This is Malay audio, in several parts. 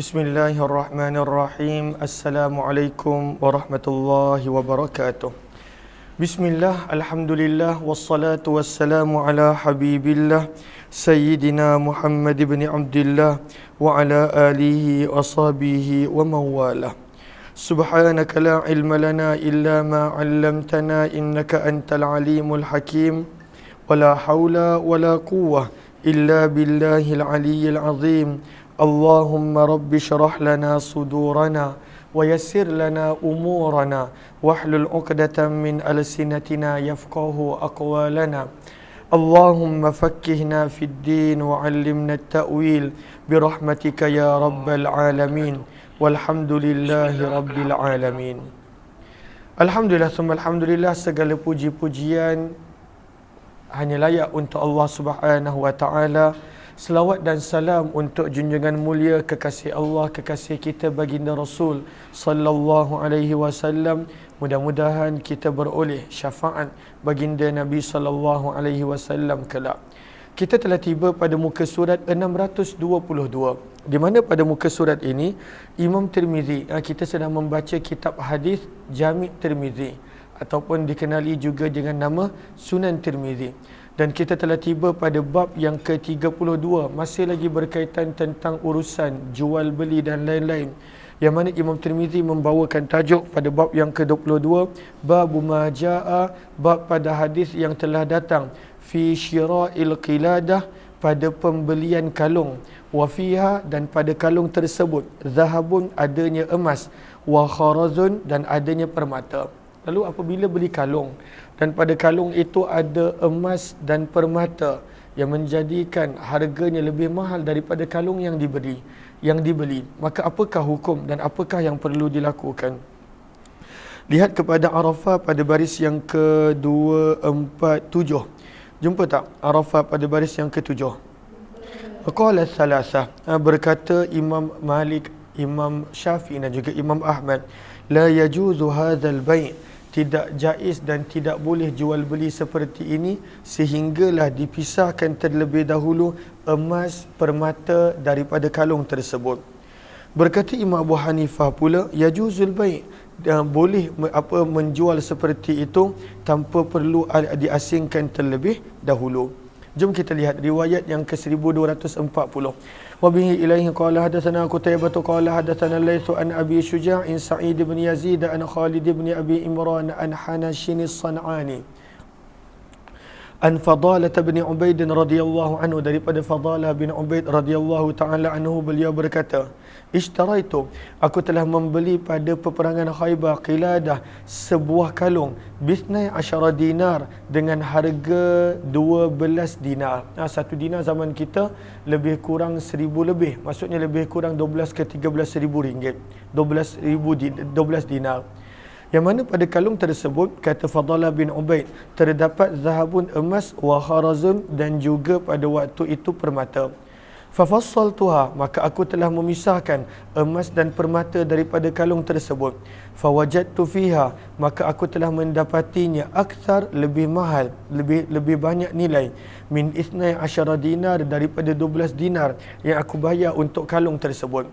Bismillahirrahmanirrahim. Assalamualaikum warahmatullahi wabarakatuh. Bismillah, alhamdulillah, wassalatu wassalamu ala habibillah Sayyidina Muhammad ibn Abdillah wa ala alihi wa sahbihi wa mawalah. Subhanaka la ilma lana illa ma 'allamtana innaka antal alimul hakim. Wa la hawla wa la quwwah illa billahil aliyyil azim. Allahumma rabbi syrah lana sudurana wa yassir lana umurana wahlul 'uqdatam min alsinatina yafqahu aqwalana. Allahumma fakkihna fid din wa 'allimna at-ta'wil birahmatika ya rabbal alamin. Walhamdulillahi rabbil alamin. Alhamdulillah summa alhamdulillah, segala puji-pujian hanya layak untuk Allah Subhanahu wa taala. Selawat dan salam untuk junjungan mulia kekasih Allah, kekasih kita baginda Rasul sallallahu alaihi wasallam. Mudah-mudahan kita beroleh syafaat baginda Nabi sallallahu alaihi wasallam kelak. Kita telah tiba pada muka surat 622. Di mana pada muka surat ini Imam Tirmizi, kita sedang membaca kitab hadis Jami' Tirmizi ataupun dikenali juga dengan nama Sunan Tirmizi. Dan kita telah tiba pada bab yang ke-32, masih lagi berkaitan tentang urusan jual beli dan lain-lain, yang mana Imam Tirmizi membawakan tajuk pada bab yang ke-22, bab ma jaa, bab pada hadis yang telah datang fi syira'il qiladah, pada pembelian kalung, wa fiha, dan pada kalung tersebut zahabun, adanya emas, wa kharazun, dan adanya permata. Lalu apabila beli kalung dan pada kalung itu ada emas dan permata yang menjadikan harganya lebih mahal daripada kalung yang dibeli, maka apakah hukum dan apakah yang perlu dilakukan? Lihat kepada Arafah pada baris yang ke-247. Jumpa tak Arafah pada baris yang ke-7? Qala thalatha, berkata Imam Malik, Imam Syafi'i dan juga Imam Ahmad, la yajuzu hadzal bai', tidak jaiz dan tidak boleh jual beli seperti ini sehinggalah dipisahkan terlebih dahulu emas permata daripada kalung tersebut. Berkata Imam Abu Hanifah pula, yajuzul bai', boleh menjual seperti itu tanpa perlu diasingkan terlebih dahulu. Jom kita lihat riwayat yang ke-1240. Wa bihi ilaihi qala hadatsana Qutaibah qala hadatsana Laits an Abi Syuja' Sa'id bin Yazid an Khalid bin Abi Imran an Hanashin as-San'ani an Fadalah bin Ubaid radhiyallahu anhu, daripada Fadalah bin Ubaid radhiyallahu taala anhu, beliau berkata, ishtaraitu, aku telah membeli pada peperangan Khaybar qiladah, sebuah kalung, bisnai asyara dinar, dengan harga 12 dinar. Satu dinar zaman kita lebih kurang 1,000 lebih, maksudnya lebih kurang 12 ke 13 ribu ringgit, 12 dinar. Yang mana pada kalung tersebut, kata Fadalah bin Ubaid, terdapat zahabun, emas, wa kharazun, dan juga pada waktu itu permata. Fafassaltuha, maka aku telah memisahkan emas dan permata daripada kalung tersebut. Fawajadtu fiha, maka aku telah mendapatinya akthar, lebih mahal, lebih banyak nilai, min isnai asyara dinar, daripada 12 dinar yang aku bayar untuk kalung tersebut.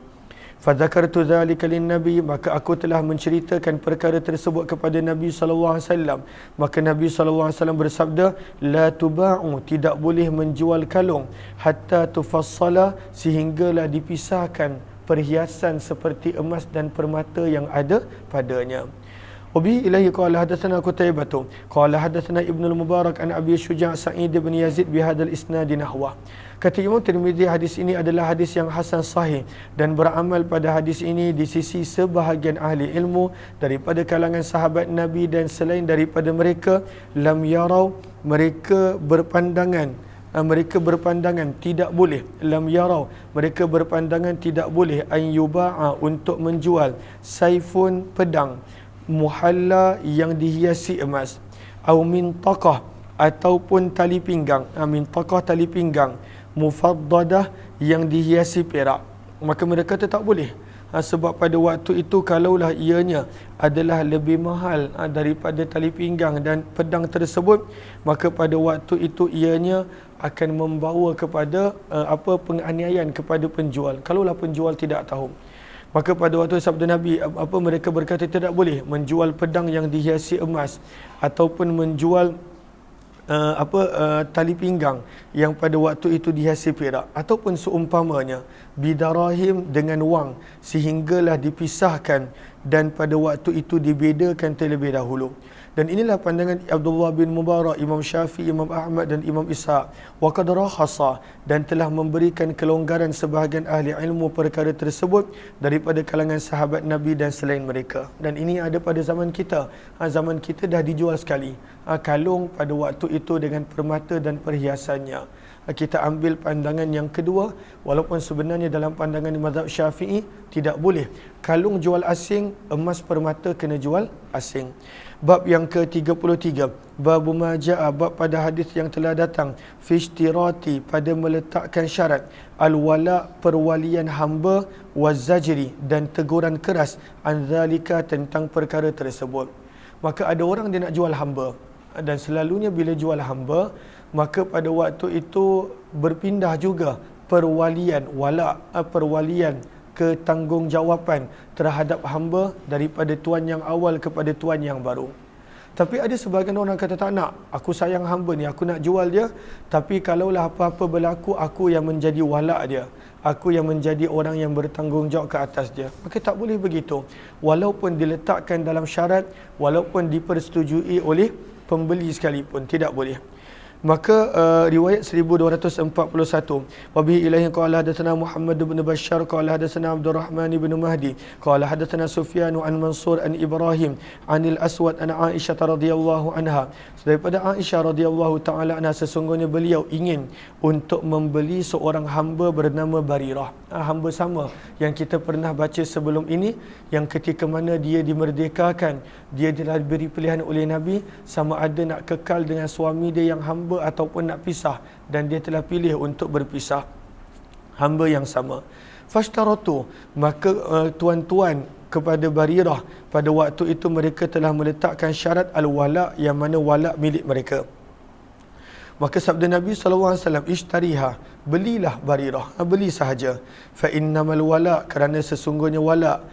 Fadzakartu dzalika lin-nabi, maka aku telah menceritakan perkara tersebut kepada Nabi sallallahu alaihi wasallam. Maka Nabi sallallahu alaihi wasallam bersabda, la tuba'u, tidak boleh menjual kalung, hatta tufassala, sehinggalah dipisahkan perhiasan seperti emas dan permata yang ada padanya. Wabi ilahi qala hadatsana Qutaibah qala hadatsana Ibnu al-Mubarak an Abi Syuja' Sa'id bin Yazid bihadzal isnad nahwa. Kata Imam Tirmizi, hadis ini adalah hadis yang hasan sahih, dan beramal pada hadis ini di sisi sebahagian ahli ilmu daripada kalangan sahabat Nabi dan selain daripada mereka, lam yarau, mereka berpandangan tidak boleh, lam yarau, mereka berpandangan tidak boleh, an yuba'a, untuk menjual, saifun, pedang, muhalla, yang dihiasi emas, au mintaqah, ataupun tali pinggang, mintaqah, tali pinggang, mufaddadah, yang dihiasi perak. Maka mereka tak boleh Sebab pada waktu itu kalaulah ianya adalah lebih mahal daripada tali pinggang dan pedang tersebut, maka pada waktu itu ianya akan membawa kepada penganiayaan kepada penjual kalaulah penjual tidak tahu. Maka pada waktu sabda Nabi, mereka berkata tidak boleh menjual pedang yang dihiasi emas ataupun menjual tali pinggang yang pada waktu itu dihiasi perak ataupun seumpamanya bidarahim dengan wang sehinggalah dipisahkan dan pada waktu itu dibedakan terlebih dahulu. Dan inilah pandangan Abdullah bin Mubarak, Imam Syafi'i, Imam Ahmad dan Imam Ishaq. Wa qad rakhasa, dan telah memberikan kelonggaran sebahagian ahli ilmu perkara tersebut daripada kalangan sahabat Nabi dan selain mereka. Dan ini ada pada zaman kita. Zaman kita dah dijual sekali kalung pada waktu itu dengan permata dan perhiasannya. Kita ambil pandangan yang kedua, walaupun sebenarnya dalam pandangan mazhab Syafi'i tidak boleh kalung jual asing, emas permata kena jual asing. Bab yang ke-33, bab maja'a, bab pada hadis yang telah datang fi ishtirati, pada meletakkan syarat al-wala, perwalian hamba, wazajri, dan teguran keras an zalika, tentang perkara tersebut. Maka ada orang dia nak jual hamba, dan selalunya bila jual hamba, maka pada waktu itu berpindah juga perwalian wala, perwalian ketanggungjawatan terhadap hamba daripada tuan yang awal kepada tuan yang baru. Tapi ada sebahagian orang kata tak nak, aku sayang hamba ni, aku nak jual dia, tapi kalaulah apa-apa berlaku, aku yang menjadi wala dia, aku yang menjadi orang yang bertanggungjawab ke atas dia. Maka tak boleh begitu, walaupun diletakkan dalam syarat, walaupun dipersetujui oleh pembeli sekalipun, tidak boleh. Maka riwayat 1241, wabihi ilaihi qala hadatsana Muhammad bin Bashar qala hadatsana Abdul Rahman bin Mahdi qala hadatsana Sufyan an Mansur an Ibrahim anil Aswad an Aisyah radhiyallahu anha, daripada Aisyah radhiyallahu taala anha, sesungguhnya beliau ingin untuk membeli seorang hamba bernama Barirah. Hamba sama yang kita pernah baca sebelum ini, yang ketika mana dia dimerdekakan, dia telah diberi pilihan oleh Nabi sama ada nak kekal dengan suami dia yang hamba ataupun nak pisah, dan dia telah pilih untuk berpisah, hamba yang sama. Fashtaratu, maka tuan-tuan kepada Barirah pada waktu itu mereka telah meletakkan syarat al-wala, yang mana wala milik mereka. Maka sabda Nabi SAW, ishtariha, belilah Barirah, beli sahaja. Fa innamal wala, kerana sesungguhnya wala,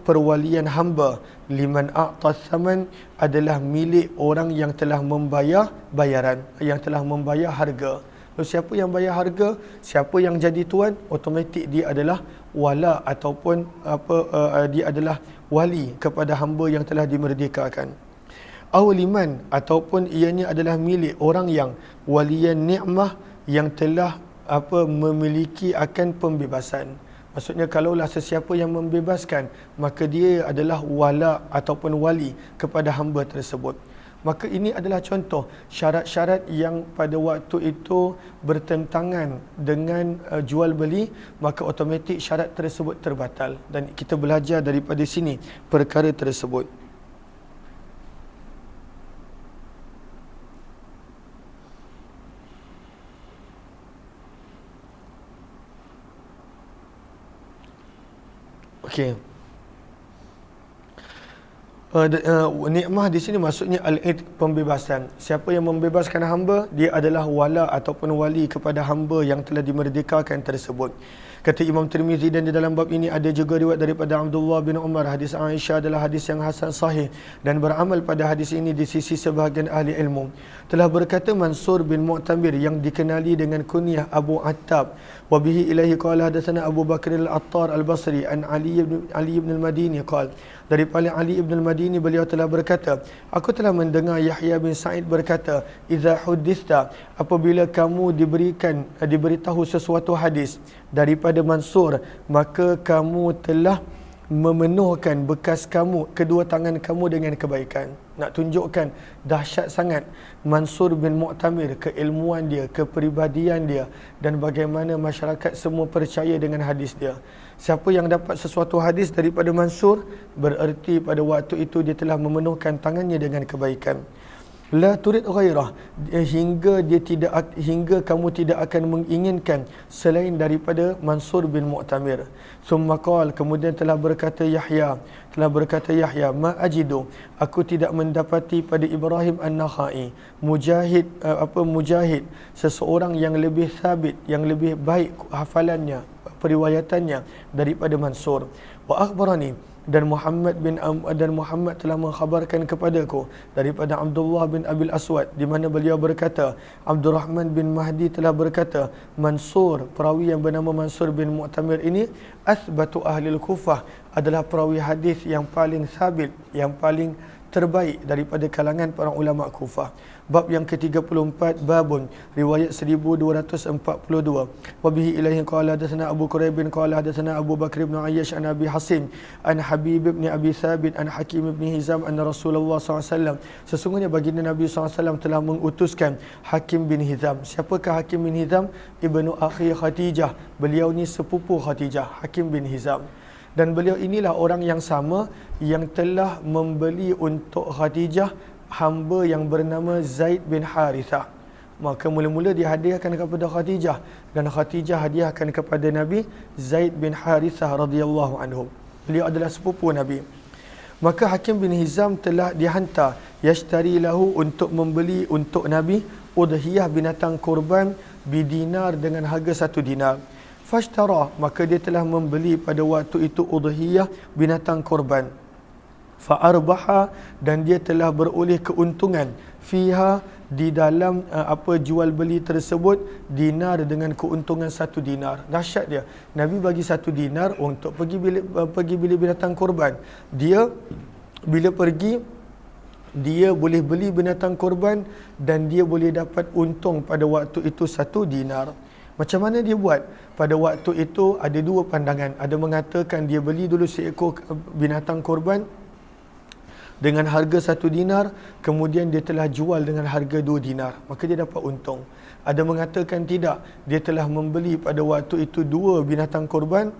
perwalian hamba, liman a'ta thaman, adalah milik orang yang telah membayar bayaran, yang telah membayar harga. Lalu siapa yang bayar harga, siapa yang jadi tuan, automatik dia adalah wala ataupun dia adalah wali kepada hamba yang telah dimerdekakan. Aw liman, ataupun ianya adalah milik orang yang waliyan ni'mah, yang telah memiliki akan pembebasan. Maksudnya kalaulah sesiapa yang membebaskan, maka dia adalah wala ataupun wali kepada hamba tersebut. Maka ini adalah contoh syarat-syarat yang pada waktu itu bertentangan dengan jual beli, maka automatik syarat tersebut terbatal. Dan kita belajar daripada sini perkara tersebut. Okey. Nikmah di sini maksudnya al-id, pembebasan. Siapa yang membebaskan hamba, dia adalah wala ataupun wali kepada hamba yang telah dimerdekakan tersebut. Kata Imam Tirmizi, dan di dalam bab ini ada juga riwayat daripada Abdullah bin Umar. Hadis Aisyah adalah hadis yang hasan sahih, dan beramal pada hadis ini di sisi sebahagian ahli ilmu. Telah berkata Mansur bin Mu'tamir, yang dikenali dengan kunyah Abu Attab, wa bihi ilaihi qala hadatsana Abu Bakr al-Attar al-Basri an Ali ibn al-Madini qala, daripada Ali ibn al-Madini beliau telah berkata, aku telah mendengar Yahya bin Sa'id berkata, idza hudditha, apabila kamu diberitahu sesuatu hadis daripada Mansur, maka kamu telah memenuhkan bekas kamu, kedua tangan kamu dengan kebaikan. Nak tunjukkan dahsyat sangat Mansur bin Mu'tamir, keilmuan dia, kepribadian dia, dan bagaimana masyarakat semua percaya dengan hadis dia. Siapa yang dapat sesuatu hadis daripada Mansur, bererti pada waktu itu dia telah memenuhkan tangannya dengan kebaikan. la turid ghairah, hingga kamu tidak akan menginginkan selain daripada Mansur bin Mu'tamir. Summa qala, kemudian telah berkata Yahya, ma ajidu, aku tidak mendapati pada Ibrahim An-Nakhai mujahid seseorang yang lebih sabit, yang lebih baik hafalannya, periwayatannya daripada Mansur. Wa akhbarani, dan Muhammad telah mengkhabarkan kepadaku daripada Abdullah bin Abil Aswad, di mana beliau berkata, Abdurrahman bin Mahdi telah berkata, Mansur, perawi yang bernama Mansur bin Mu'tamir ini, asbatu ahlil Kufah, adalah perawi hadis yang paling sabit, yang paling terbaik daripada kalangan para ulama Kufah. Bab yang ke-34, babun riwayat 1242. Wa bihi ilaihi qala hadatsana Abu Quraib bin qala hadatsana Abu Bakr bin Ayyash an Abi Hasim an Habib bin Abi Thabit an Hakim bin Hizam anna Rasulullah SAW, sesungguhnya baginda Nabi SAW telah mengutuskan Hakim bin Hizam. Siapakah Hakim bin Hizam? Ibnu akhi Khadijah, beliau ni sepupu Khadijah, Hakim bin Hizam. Dan beliau inilah orang yang sama yang telah membeli untuk Khadijah hamba yang bernama Zaid bin Harithah. Maka mula-mula dihadiahkan kepada Khadijah, dan Khadijah hadiahkan kepada Nabi Zaid bin Harithah radhiyallahu anhu. Beliau adalah sepupu Nabi. Maka Hakim bin Hizam telah dihantar yashtari lahu, untuk membeli untuk Nabi udhiyah, binatang kurban, bidinar, dengan harga 1 dinar. Fashtara, maka dia telah membeli pada waktu itu udhiyah, binatang korban. Fa'arbaha, dan dia telah beroleh keuntungan, fiha, di dalam jual beli tersebut, dinar, dengan keuntungan 1 dinar. Dahsyat dia. Nabi bagi 1 dinar untuk pergi beli binatang korban. Dia bila pergi, dia boleh beli binatang korban dan dia boleh dapat untung pada waktu itu 1 dinar. Macam mana dia buat? Pada waktu itu ada 2 pandangan. Ada mengatakan dia beli dulu seekor binatang korban dengan harga 1 dinar, kemudian dia telah jual dengan harga 2 dinar, maka dia dapat untung. Ada mengatakan tidak, dia telah membeli pada waktu itu 2 binatang korban,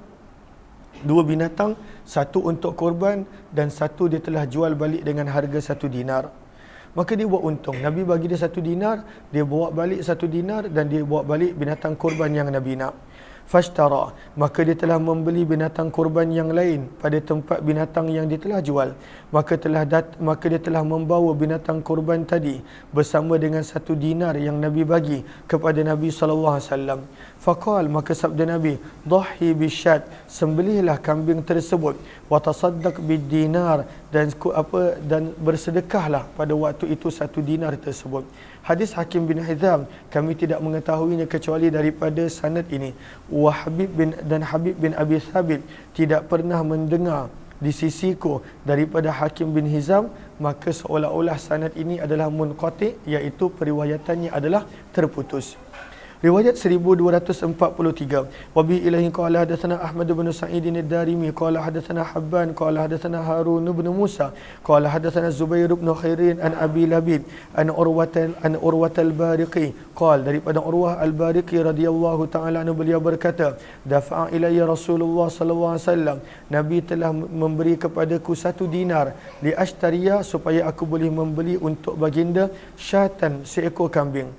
2 binatang, 1 untuk korban dan 1 dia telah jual balik dengan harga 1 dinar. Maka dia buat untung. Nabi bagi dia 1 dinar, dia bawa balik 1 dinar dan dia bawa balik binatang korban yang Nabi nak. Fashtara, maka dia telah membeli binatang korban yang lain pada tempat binatang yang dia telah jual. Maka dia telah membawa binatang korban tadi bersama dengan 1 dinar yang Nabi bagi kepada Nabi SAW. Faqal, maka sabda Nabi, dhahi bisyat, sembelihlah kambing tersebut, wa tasaddaq bid dinar, dan bersedekahlah pada waktu itu 1 dinar tersebut. Hadis Hakim bin Hizam, kami tidak mengetahuinya kecuali daripada sanad ini. Habib bin Abi Thabit tidak pernah mendengar di sisiku daripada Hakim bin Hizam, maka seolah-olah sanad ini adalah munqati, iaitu periwayatannya adalah terputus. Riwayat 1243. Wa bi ilahi qala hadatsana Ahmad bin Sa'id ad-Darimi qala hadatsana Habban qala hadatsana Harun bin Musa qala hadatsana Zubair bin Khairin an Abi Labid an Urwat al-Bariqi qala, daripada Urwah al-Bariqi radhiyallahu taala anhu, beliau berkata, dafa'a ilayya Rasulullah sallallahu alaihi wasallam, Nabi telah memberi kepadaku 1 dinar li ashtariya, supaya aku boleh membeli untuk baginda syatan, seekor kambing.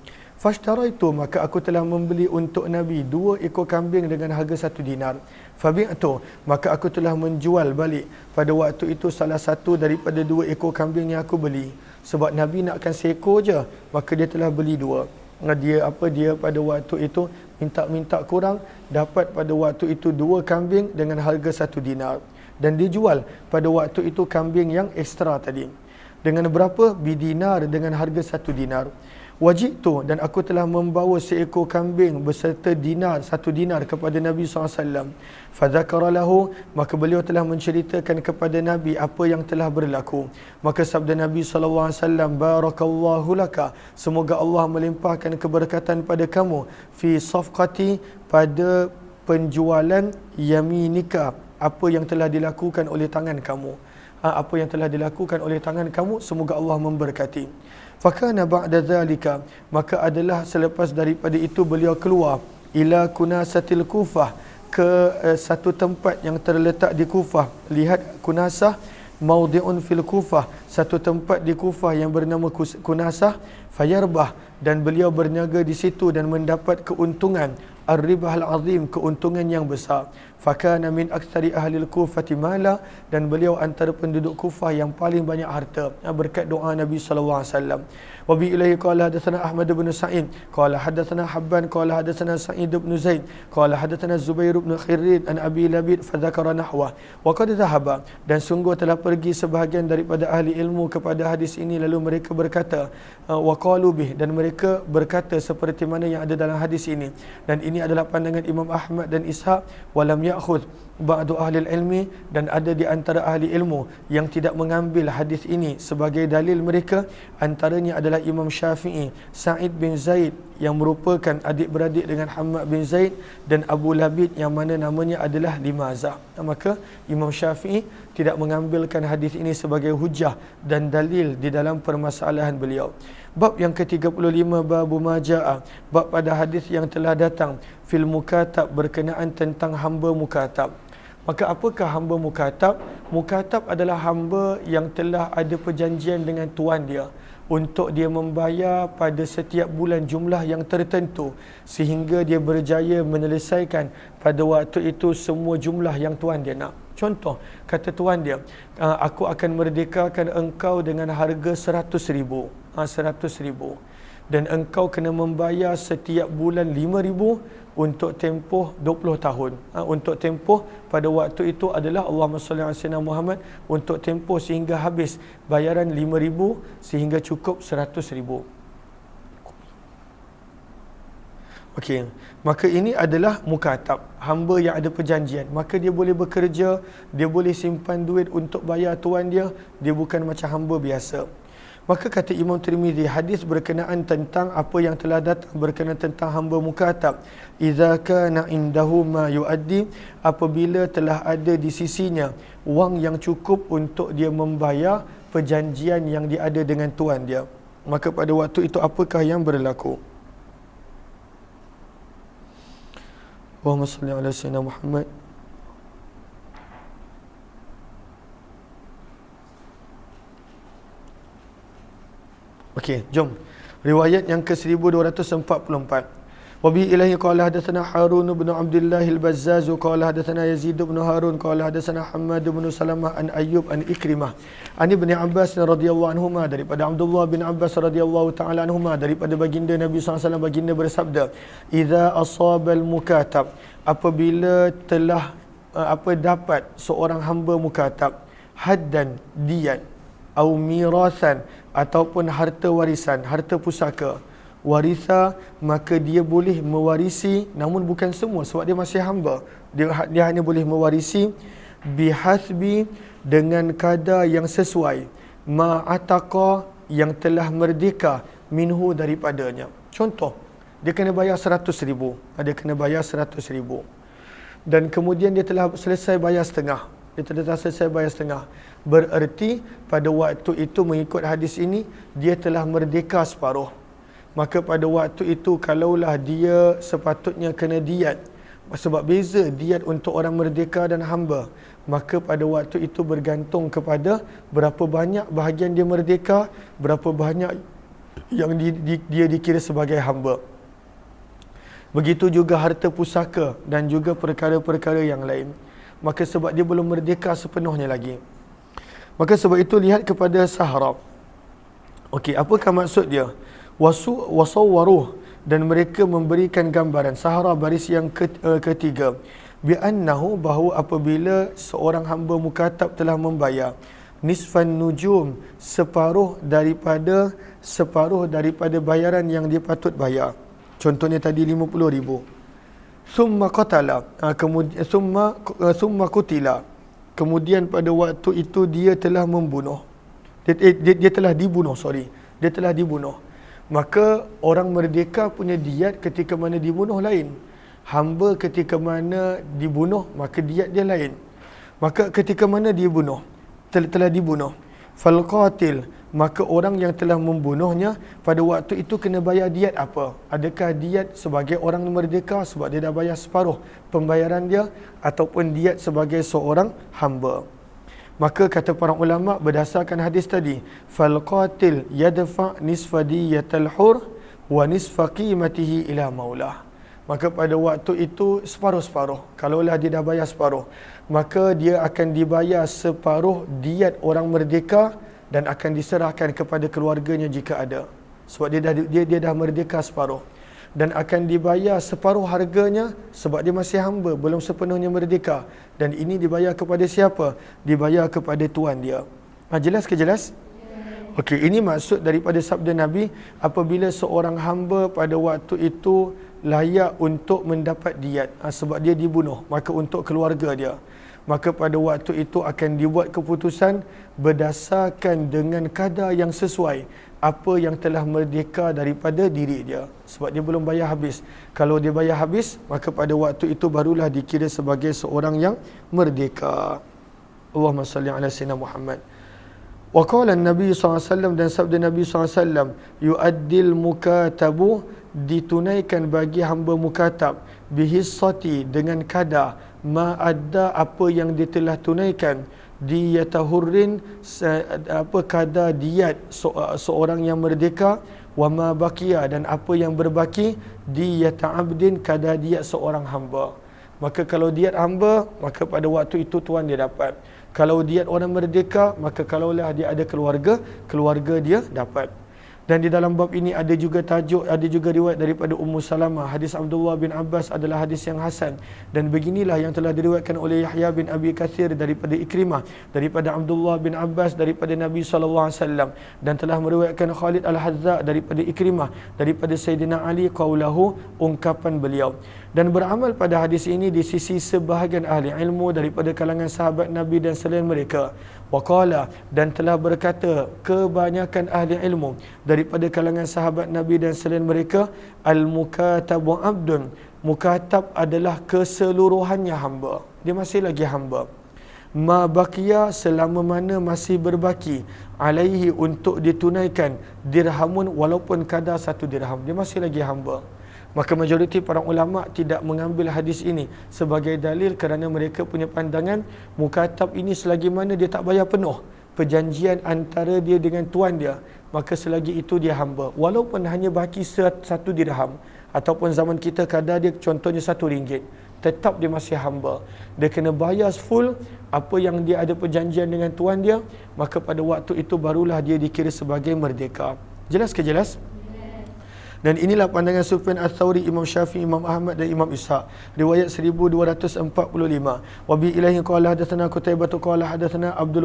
Fashtaraitu, maka aku telah membeli untuk Nabi 2 ekor kambing dengan harga 1 dinar. Fabi'tu, maka aku telah menjual balik pada waktu itu salah satu daripada 2 ekor kambing yang aku beli. Sebab Nabi nakkan seekor je, maka dia telah beli 2. Dia pada waktu itu minta kurang, dapat pada waktu itu 2 kambing dengan harga 1 dinar. Dan dia jual pada waktu itu kambing yang ekstra tadi. Dengan berapa? Bidinar, dengan harga 1 dinar. Wajibtu, dan aku telah membawa seekor kambing beserta dinar, 1 dinar kepada Nabi SAW. Fadzakara lahu, maka beliau telah menceritakan kepada Nabi apa yang telah berlaku. Maka sabda Nabi SAW, barakallahu laka, semoga Allah melimpahkan keberkatan pada kamu, fi safqati, pada penjualan yaminika, apa yang telah dilakukan oleh tangan kamu. Apa yang telah dilakukan oleh tangan kamu, semoga Allah memberkati. Fakana ba'da dhalika, maka adalah selepas daripada itu beliau keluar ila kunasatil Kufah, ke satu tempat yang terletak di Kufah. Lihat kunasah maudhi'un fil Kufah, satu tempat di Kufah yang bernama Kunasah, fayarbah, dan beliau berniaga di situ dan mendapat keuntungan, ar-ribah al-azim, keuntungan yang besar. Fakana min aktsari ahli al-Kufati mala, dan beliau antara penduduk Kufah yang paling banyak harta, berkat doa Nabi sallallahu alaihi wasallam. Wa bi ilaihi qala hadatsana Ahmad bin Sa'id qala hadatsana Habban qala hadatsana Sa'id bin Zaid qala hadatsana Zubair bin Khirrid an Abi Labid fa dzakara nahwa wa qad dhahaba, dan sungguh telah pergi sebahagian daripada ahli ilmu kepada hadis ini, lalu mereka berkata wa qalu bih, dan mereka berkata seperti mana yang ada dalam hadis ini, dan ini adalah pandangan Imam Ahmad dan Ishaq. Walam ya'khudh ba'du ahli ilmi, dan ada di antara ahli ilmu yang tidak mengambil hadis ini sebagai dalil mereka, antaranya adalah Imam Syafi'i, Sa'id bin Zaid yang merupakan adik-beradik dengan Hammad bin Zaid, dan Abu Labid yang mana namanya adalah Limazah. Maka Imam Syafi'i tidak mengambilkan hadis ini sebagai hujah dan dalil di dalam permasalahan beliau. Bab yang ke-35, babu majaa, bab pada hadis yang telah datang fil mukatab, berkenaan tentang hamba mukatab. Maka apakah hamba mukatab? Mukatab adalah hamba yang telah ada perjanjian dengan tuan dia untuk dia membayar pada setiap bulan jumlah yang tertentu, sehingga dia berjaya menyelesaikan pada waktu itu semua jumlah yang tuan dia nak. Contoh, kata tuan dia, aku akan merdekakan engkau dengan harga 100,000, 100,000, dan engkau kena membayar setiap bulan 5,000 untuk tempoh 20 tahun. Untuk tempoh pada waktu itu adalah Allahumma salli ala sayyidina Muhammad, untuk tempoh sehingga habis bayaran 5,000 sehingga cukup 100,000. Okey, maka ini adalah mukatab, hamba yang ada perjanjian. Maka dia boleh bekerja, dia boleh simpan duit untuk bayar tuan dia, dia bukan macam hamba biasa. Maka kata Imam Tirmizi, hadis berkenaan tentang apa yang telah datang berkenaan tentang hamba mukatab, idza kana indahu ma yuaddi, apabila telah ada di sisinya wang yang cukup untuk dia membayar perjanjian yang dia ada dengan tuan dia, maka pada waktu itu apakah yang berlaku? Allahumma salli ala sayyidina Muhammad. Okey, jom. Riwayat yang ke-1244. Wa bi ilahi qala hadatsana Harun bin Abdullah al-Bazzaz qala hadatsana Yazid bin Harun qala hadatsana Hammad bin Salamah an Ayyub an Ikrimah an Ibnu Abbas radhiyallahu anhuma, daripada Abdullah bin Abbas radhiyallahu taala anhuma, daripada baginda Nabi SAW, baginda bersabda, idza asabal mukatab, apabila telah dapat seorang hamba mukatab haddan diat au mirasan, ataupun harta warisan, harta pusaka, warisa, maka dia boleh mewarisi, namun bukan semua sebab dia masih hamba, dia hanya boleh mewarisi bihasbi, dengan kadar yang sesuai, ma'ataqa, yang telah merdeka, minhu, daripadanya. Contoh, dia kena bayar 100,000, dia kena bayar 100,000, dan kemudian dia telah selesai bayar setengah, dia telah selesai bayar setengah, bererti pada waktu itu mengikut hadis ini dia telah merdeka separuh. Maka pada waktu itu kalaulah dia sepatutnya kena diat, sebab beza diat untuk orang merdeka dan hamba, maka pada waktu itu bergantung kepada berapa banyak bahagian dia merdeka, berapa banyak yang dia dikira sebagai hamba. Begitu juga harta pusaka dan juga perkara-perkara yang lain. Maka sebab dia belum merdeka sepenuhnya lagi, maka sebab itu lihat kepada sahrab. Okey, apakah maksud dia? Wasawwaruh, dan mereka memberikan gambaran. Sahrab baris yang ketiga, bi annahu, bahawa apabila seorang hamba mukatab telah membayar nisfan nujum, separuh daripada bayaran yang dia patut bayar. Contohnya tadi 50,000. Summa qatala, kemudian summa qutila, kemudian pada waktu itu dia telah membunuh, dia telah dibunuh, maka orang merdeka punya diat ketika mana dibunuh lain, hamba ketika mana dibunuh maka diat dia lain. Maka ketika mana dibunuh, telah dibunuh, fal qatil, maka orang yang telah membunuhnya pada waktu itu kena bayar diat apa? Adakah diat sebagai orang merdeka sebab dia dah bayar separuh pembayaran dia, ataupun diat sebagai seorang hamba? Maka kata para ulama berdasarkan hadis tadi, fal qatil yadfa nisfa diyatal hur wa nisfa qimatihi ila maulah. Maka pada waktu itu separuh-separuh. Kalaulah dia dah bayar separuh, maka dia akan dibayar separuh diat orang merdeka dan akan diserahkan kepada keluarganya jika ada. Sebab dia dah merdeka separuh. Dan akan dibayar separuh harganya sebab dia masih hamba, belum sepenuhnya merdeka. Dan ini dibayar kepada siapa? Dibayar kepada tuan dia. Jelas ke jelas? Okey, ini maksud daripada sabda Nabi, apabila seorang hamba pada waktu itu layak untuk mendapat diat sebab dia dibunuh, maka untuk keluarga dia, maka pada waktu itu akan dibuat keputusan berdasarkan dengan kadar yang sesuai apa yang telah merdeka daripada diri dia, sebab dia belum bayar habis. Kalau dia bayar habis, maka pada waktu itu barulah dikira sebagai seorang yang merdeka. Allahumma salli ala sayyidina Muhammad. Wa qala an-nabi sallallahu alaihi wasallam, dan sabda Nabi sallallahu alaihi wasallam, yu'addil mukatabu, ditunaikan bagi hamba mukatab, bihissati, dengan kadar ma adda, apa yang dia telah tunaikan, diyatahurrin, apa kadar diat seorang yang merdeka, wa ma baqiya, dan apa yang berbaki, diyata'abdin, kadar diat seorang hamba. Maka kalau diat hamba, maka pada waktu itu tuan dia dapat. Kalau diat orang merdeka, maka kalaulah dia ada keluarga, keluarga dia dapat. Dan di dalam bab ini ada juga tajuk, ada juga riwayat daripada Ummu Salamah. Hadis Abdullah bin Abbas adalah hadis yang hasan, dan beginilah yang telah diriwayatkan oleh Yahya bin Abi Kathir daripada Ikrimah, daripada Abdullah bin Abbas daripada Nabi SAW, dan telah meriwayatkan Khalid Al-Hazza daripada Ikrimah daripada Sayyidina Ali qaulahu, ungkapan beliau. Dan beramal pada hadis ini di sisi sebahagian ahli ilmu daripada kalangan sahabat Nabi dan selain mereka. Waqala, dan telah berkata kebanyakan ahli ilmu daripada kalangan sahabat Nabi dan selain mereka, al-mukatabu abdun, mukatab adalah keseluruhannya hamba, dia masih lagi hamba. Ma baqiya, selama mana masih berbaki, alaihi, untuk ditunaikan, dirhamun, walaupun kadar 1 dirham, dia masih lagi hamba. Maka majoriti para ulama tidak mengambil hadis ini sebagai dalil kerana mereka punya pandangan mukatab ini selagi mana dia tak bayar penuh perjanjian antara dia dengan tuan dia, maka selagi itu dia hamba. Walaupun hanya baki 1 dirham, ataupun zaman kita kadar dia contohnya RM1, tetap dia masih hamba. Dia kena bayar full apa yang dia ada perjanjian dengan tuan dia, maka pada waktu itu barulah dia dikira sebagai merdeka. Jelas ke jelas? Dan inilah pandangan Sufyan Ats-Tsauri, Imam Syafi'i, Imam Ahmad dan Imam Ishaq. Riwayat 1245. Wa bi ilahi qala hadatsana Qutaibah qala hadatsana Abdul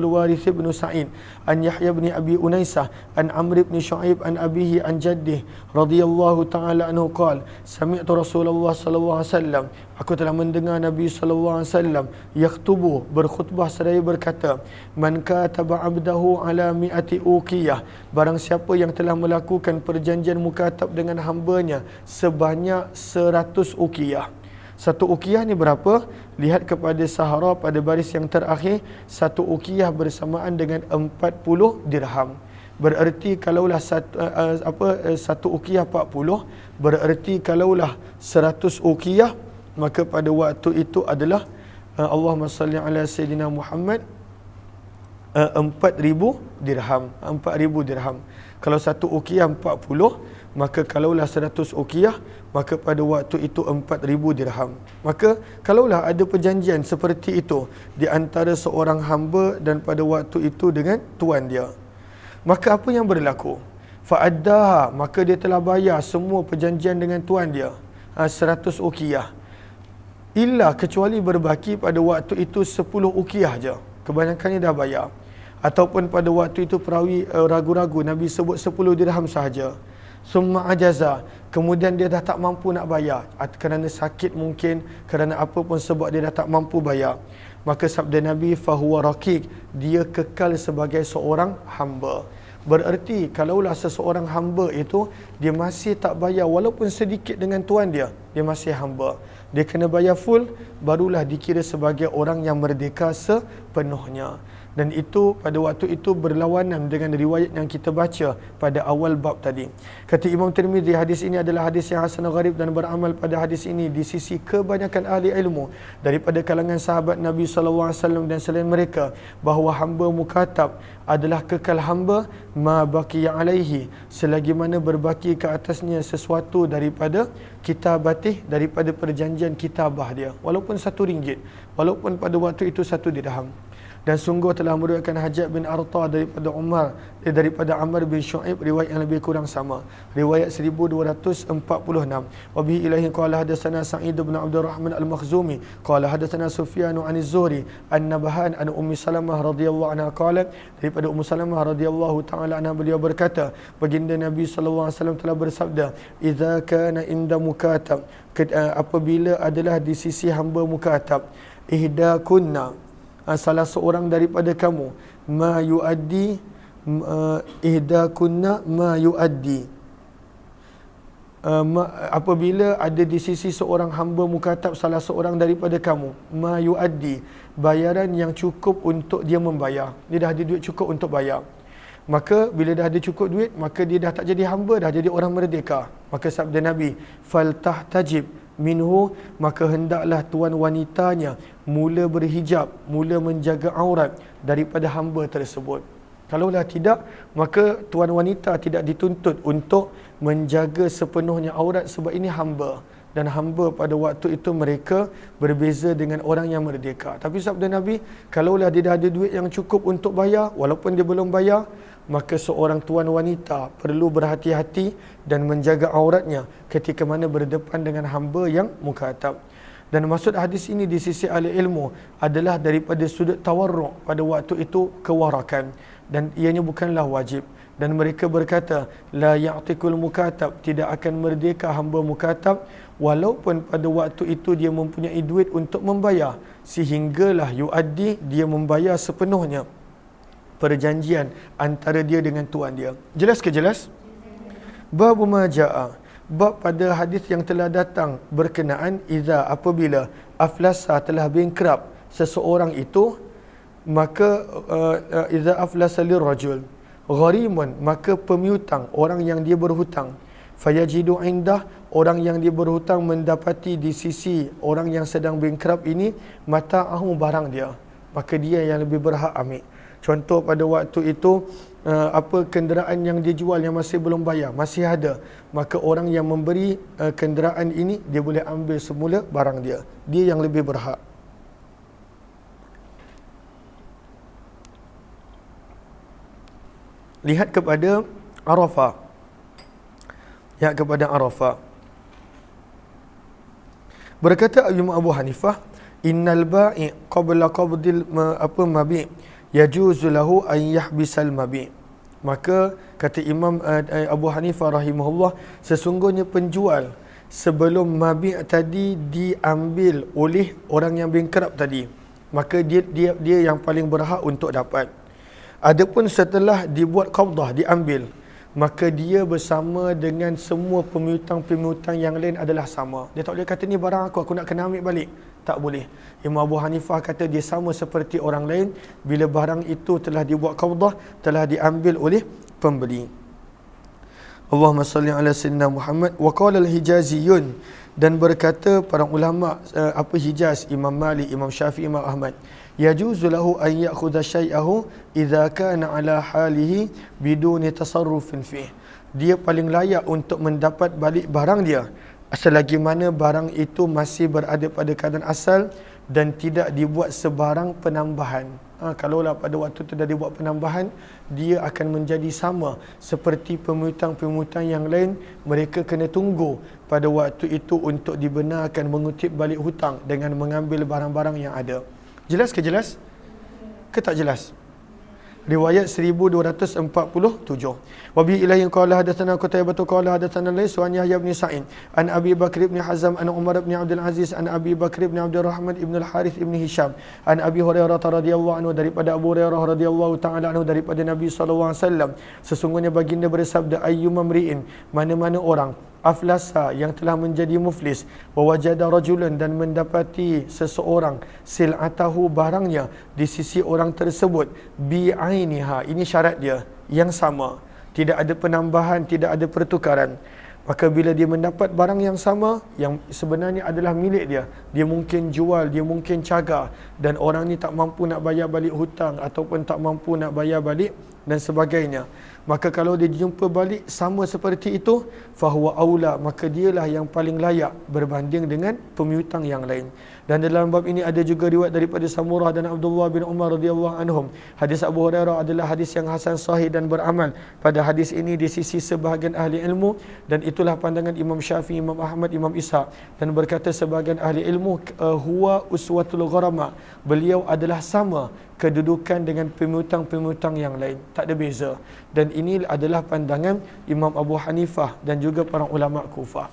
Warith ibn Sa'id an Yahya ibn Abi Unaisah an Amr ibn Shu'aib an abihi an jaddih radhiyallahu ta'ala anhu qala sami'tu Rasulullah sallallahu alaihi wasallam, aku telah mendengar Nabi sallallahu alaihi wasallam yaktubu, berkhutbah seraya berkata, man kataba abdahu ala mi'ati uqiyah, barang siapa yang telah melakukan perjanjian mukatab dengan hambanya sebanyak 100 uqiyah. 1 uqiyah ni berapa? Lihat kepada Sahara pada baris yang terakhir, 1 uqiyah bersamaan dengan 40 dirham. Bererti kalaulah 1 uqiyah 40, bererti kalaulah 100 uqiyah, maka pada waktu itu adalah Allahumma salli ala Sayyidina Muhammad, 4,000 dirham. 4,000 dirham. Kalau 1 uqiyah 40, maka kalaulah 100 uqiyah, maka pada waktu itu 4,000 dirham. Maka kalaulah ada perjanjian seperti itu di antara seorang hamba dan pada waktu itu dengan tuan dia, maka apa yang berlaku? Fa'addaha, maka dia telah bayar semua perjanjian dengan tuan dia, 100 uqiyah. Illa, kecuali berbaki pada waktu itu 10 uqiyah je. Kebanyakannya dah bayar. Ataupun pada waktu itu perawi ragu-ragu, Nabi sebut 10 dirham sahaja. Summa ajaza, kemudian dia dah tak mampu nak bayar, kerana sakit mungkin, kerana apa pun sebab dia dah tak mampu bayar. Maka sabda Nabi, fahuwa raqiq, dia kekal sebagai seorang hamba. Bererti kalaulah seseorang hamba itu dia masih tak bayar walaupun sedikit dengan tuan dia, dia masih hamba. Dia kena bayar full, barulah dikira sebagai orang yang merdeka sepenuhnya. Dan itu pada waktu itu berlawanan dengan riwayat yang kita baca pada awal bab tadi. Kata Imam Tirmizi, hadis ini adalah hadis yang hasan gharib dan beramal pada hadis ini di sisi kebanyakan ahli ilmu daripada kalangan sahabat Nabi SAW dan selain mereka, bahawa hamba mukatab adalah kekal hamba ma baqiya alaihi, selagi mana berbaki ke atasnya sesuatu daripada kitabatih, daripada perjanjian kitabah dia, walaupun RM1, walaupun pada waktu itu 1 dirham. Dan sungguh telah meriwayatkan Hajjaj bin Arta daripada Amr bin Syu'aib, riwayat yang lebih kurang sama, riwayat 1246. Wa bihi ilahi qala hadatsana Sa'id bin Abdul Rahman Al-Makhzumi qala hadatsana Sufyan an Az-Zuhri an-Nabhan an Ummi Salamah radhiyallahu anha qalat, daripada Ummu Salamah radhiyallahu taala anha, beliau berkata, baginda Nabi sallallahu alaihi wasallam telah bersabda, idza kana inda mukatab, apabila adalah di sisi hamba mukatab, ihdakunna, salah seorang daripada kamu, ma yuaddi, ihdakunna ma yuaddi, apabila ada di sisi seorang hamba mukatab salah seorang daripada kamu, ma yuaddi, bayaran yang cukup untuk dia membayar. Dia dah ada duit cukup untuk bayar. Maka bila dah ada cukup duit, maka dia dah tak jadi hamba, dah jadi orang merdeka. Maka sabda Nabi, faltahtajib minhu, maka hendaklah tuan wanitanya mula berhijab, mula menjaga aurat daripada hamba tersebut. Kalaulah tidak, maka tuan wanita tidak dituntut untuk menjaga sepenuhnya aurat, sebab ini hamba. Dan hamba pada waktu itu mereka berbeza dengan orang yang merdeka. Tapi sabda Nabi, kalaulah dia dah ada duit yang cukup untuk bayar, walaupun dia belum bayar, maka seorang tuan wanita perlu berhati-hati dan menjaga auratnya ketika mana berdepan dengan hamba yang mukatab. Dan maksud hadis ini di sisi ahli ilmu adalah daripada sudut tawarruk, pada waktu itu kewarakan, dan ianya bukanlah wajib. Dan mereka berkata, la ya'tikul mukatab, tidak akan merdeka hamba mukatab walaupun pada waktu itu dia mempunyai duit untuk membayar, sehinggalah yuaddi, dia membayar sepenuhnya perjanjian antara dia dengan tuan dia. Jelas ke jelas? Bab ma jaa, bab pada hadis yang telah datang berkenaan iza, apabila aflasa, telah bankrupt seseorang itu, maka iza aflasa lirajul gharimun, maka pemiutang, orang yang dia berhutang, fayajidu indah, orang yang dia berhutang mendapati di sisi orang yang sedang bankrupt ini mata'ahu, barang dia, maka dia yang lebih berhak ambil. Contoh pada waktu itu apa kenderaan yang dia jual yang masih belum bayar, masih ada, maka orang yang memberi kenderaan ini dia boleh ambil semula barang dia, dia yang lebih berhak. Lihat kepada Arafah. Lihat kepada Arafah. Berkata Imam Abu Hanifah, innal ba'i qabla qabdil mabi' yajuzu lahu an yahbisal mabi'. Maka kata Imam Abu Hanifah rahimahullah, sesungguhnya penjual sebelum mabi' tadi diambil oleh orang yang bankrupt tadi, maka dia yang paling berhak untuk dapat. Adapun setelah dibuat qabdah, diambil, maka dia bersama dengan semua pemiutang-pemiutang yang lain adalah sama. Dia tak boleh kata ni barang aku nak kena ambil balik. Tak boleh. Imam Abu Hanifah kata dia sama seperti orang lain bila barang itu telah dibuat qabdah, telah diambil oleh pembeli. Allahumma salli ala sayyidina Muhammad. Wa qala al-Hijaziyun, dan berkata para ulama Hijaz, Imam Malik, Imam Syafi'i, Imam Ahmad, yajuzu lahu an ya'khudha syai'ahu idza kana ala halihi biduni tasarrufin fih. Dia paling layak untuk mendapat balik barang dia selagi mana barang itu masih berada pada keadaan asal dan tidak dibuat sebarang penambahan. Kalaulah pada waktu itu dah dibuat penambahan, dia akan menjadi sama seperti pemiutang-pemiutang yang lain. Mereka kena tunggu pada waktu itu untuk dibenarkan mengutip balik hutang dengan mengambil barang-barang yang ada. Jelas ke jelas? Ke tak jelas? Riwayat 1247. Wa bi ilahi qala hadatsana Qutaibah qala hadatsana Lais wa Yahya bin Sa'id an Abi Bakr bin Hazam an Umar bin Abdul Aziz an Abi Bakr bin Abdul Rahman ibn al-Harith ibn Hisham an Abi Hurairah radhiyallahu anhu, daripada Abu Hurairah radhiyallahu taala anhu, daripada Nabi sallallahu alaihi wasallam, sesungguhnya baginda bersabda, ayyuma mri'in, mana-mana orang aflasa, yang telah menjadi muflis, wa wajada rajulan, dan mendapati seseorang sil'atahu, barangnya di sisi orang tersebut, bi'ainiha, ini syarat dia, yang sama, tidak ada penambahan, tidak ada pertukaran. Maka bila dia mendapat barang yang sama, yang sebenarnya adalah milik dia, dia mungkin jual, dia mungkin cagar, dan orang ni tak mampu nak bayar balik hutang ataupun tak mampu nak bayar balik dan sebagainya, maka kalau dia jumpa balik sama seperti itu, fahuwa aula, maka dialah yang paling layak berbanding dengan pemiutang yang lain. Dan dalam bab ini ada juga riwayat daripada Samurah dan Abdullah bin Umar radhiyallahu anhum. Hadis Abu Hurairah adalah hadis yang hasan sahih dan beramal pada hadis ini di sisi sebahagian ahli ilmu, dan itulah pandangan Imam Syafi'i, Imam Ahmad, Imam Ishaq, dan berkata sebahagian ahli ilmu, huwa uswatul gharama, beliau adalah sama kedudukan dengan pemiutang-pemiutang yang lain, tak ada beza. Dan ini adalah pandangan Imam Abu Hanifah dan juga para ulama Kufah.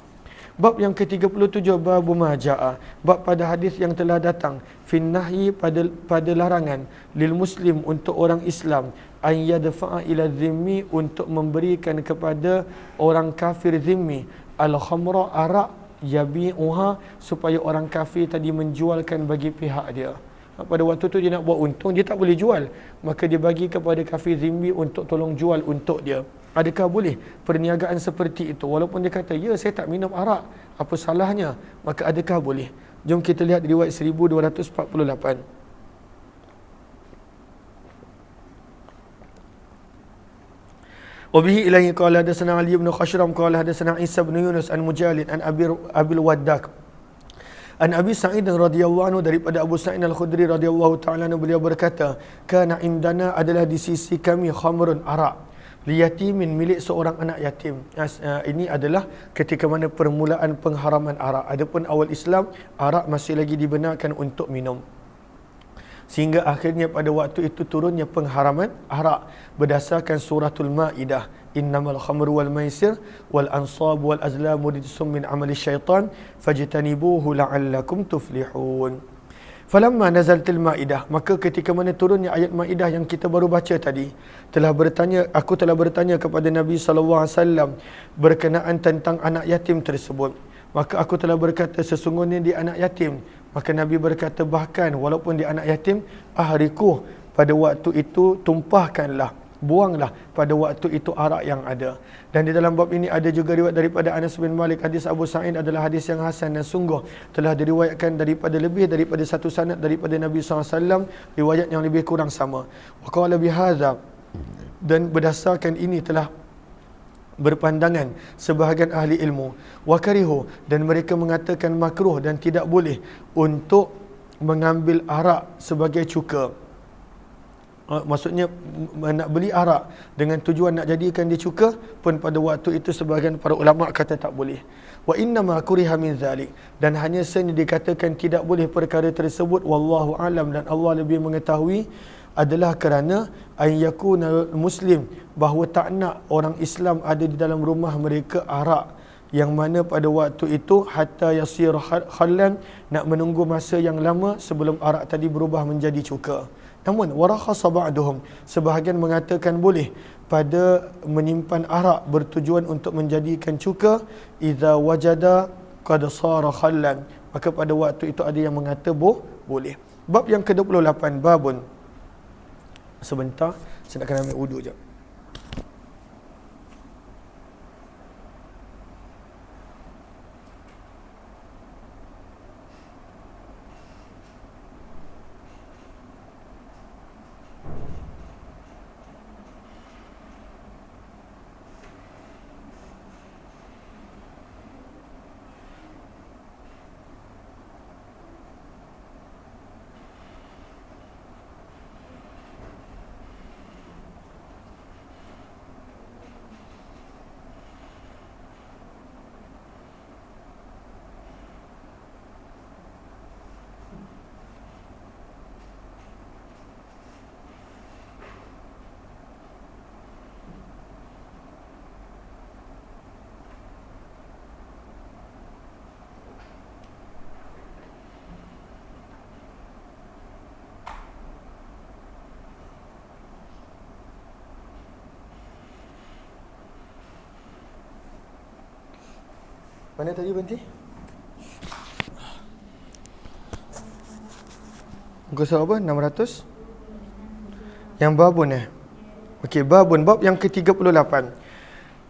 Bab yang ke-37, bab majaa, bab pada hadis yang telah datang finnahyi, pada larangan lil muslim, untuk orang Islam, an yadfa'a ila zimmi, untuk memberikan kepada orang kafir zimmi, al khamra, arak, yabi'uha, supaya orang kafir tadi menjualkan bagi pihak dia. Pada waktu tu dia nak buat untung, dia tak boleh jual, maka dia bagi kepada kafir zimmi untuk tolong jual untuk dia. Adakah boleh perniagaan seperti itu? Walaupun dia kata, ya saya tak minum arak, apa salahnya? Maka adakah boleh? Jom kita lihat riwayat 1248. Wabihi ilahi qala hadatsana Ali bin Khashram qala hadatsana Isa bin Yunus an Mujalid an Abil Waddak an Abi Sa'id radhiyallahu anhu, daripada Abu Sa'id Al-Khudri radhiyallahu ta'ala anhu, beliau berkata, kana indana, adalah di sisi kami, khamrun, arak, liyatimin, milik seorang anak yatim. Ini adalah ketika mana permulaan pengharaman arak. Adapun awal Islam, arak masih lagi dibenarkan untuk minum. Sehingga akhirnya pada waktu itu turunnya pengharaman arak berdasarkan suratul Maidah, innamal khamru wal maisir wal ansab wal azlamu rijsum min amali syaitan fajtanibuhu la'allakum tuflihun. Falamma nazalatil Maidah, maka ketika mana turunnya ayat Maidah yang kita baru baca tadi, aku telah bertanya kepada Nabi sallallahu alaihi wasallam berkenaan tentang anak yatim tersebut. Maka aku telah berkata, sesungguhnya dia anak yatim. Maka Nabi berkata, bahkan walaupun dia anak yatim, ahriku, pada waktu itu tumpahkanlah, buanglah pada waktu itu arak yang ada. Dan di dalam bab ini ada juga riwayat daripada Anas bin Malik. Hadis Abu Sa'id adalah hadis yang hasan dan sungguh telah diriwayatkan daripada lebih daripada satu sanad daripada Nabi SAW, riwayat yang lebih kurang sama. Wa qala bihadza, dan berdasarkan ini telah berpandangan sebahagian ahli ilmu, wakarihu, dan mereka mengatakan makruh dan tidak boleh untuk mengambil arak sebagai cuka. Maksudnya nak beli arak dengan tujuan nak jadikan dia cuka pun pada waktu itu sebahagian para ulama kata tak boleh. Wa inna ma kuriha min zalik, dan hanya saja dikatakan tidak boleh perkara tersebut, wallahu alam, dan Allah lebih mengetahui, adalah kerana ayyakuna muslim, bahawa tak nak orang Islam ada di dalam rumah mereka arak, yang mana pada waktu itu hatta yasir khallan, nak menunggu masa yang lama sebelum arak tadi berubah menjadi cuka. Namun warakhasa ba'duhum, sebahagian mengatakan boleh pada menyimpan arak bertujuan untuk menjadikan cuka, idza wajada qad sara khallan, maka pada waktu itu ada yang mengata boleh. Bab yang ke-28, babun. Sebentar, saya nak kena ambil wuduk jap. Mana tadi berhenti? Muka surat apa? 600? Yang babun Okey, babun, bab yang ke-38.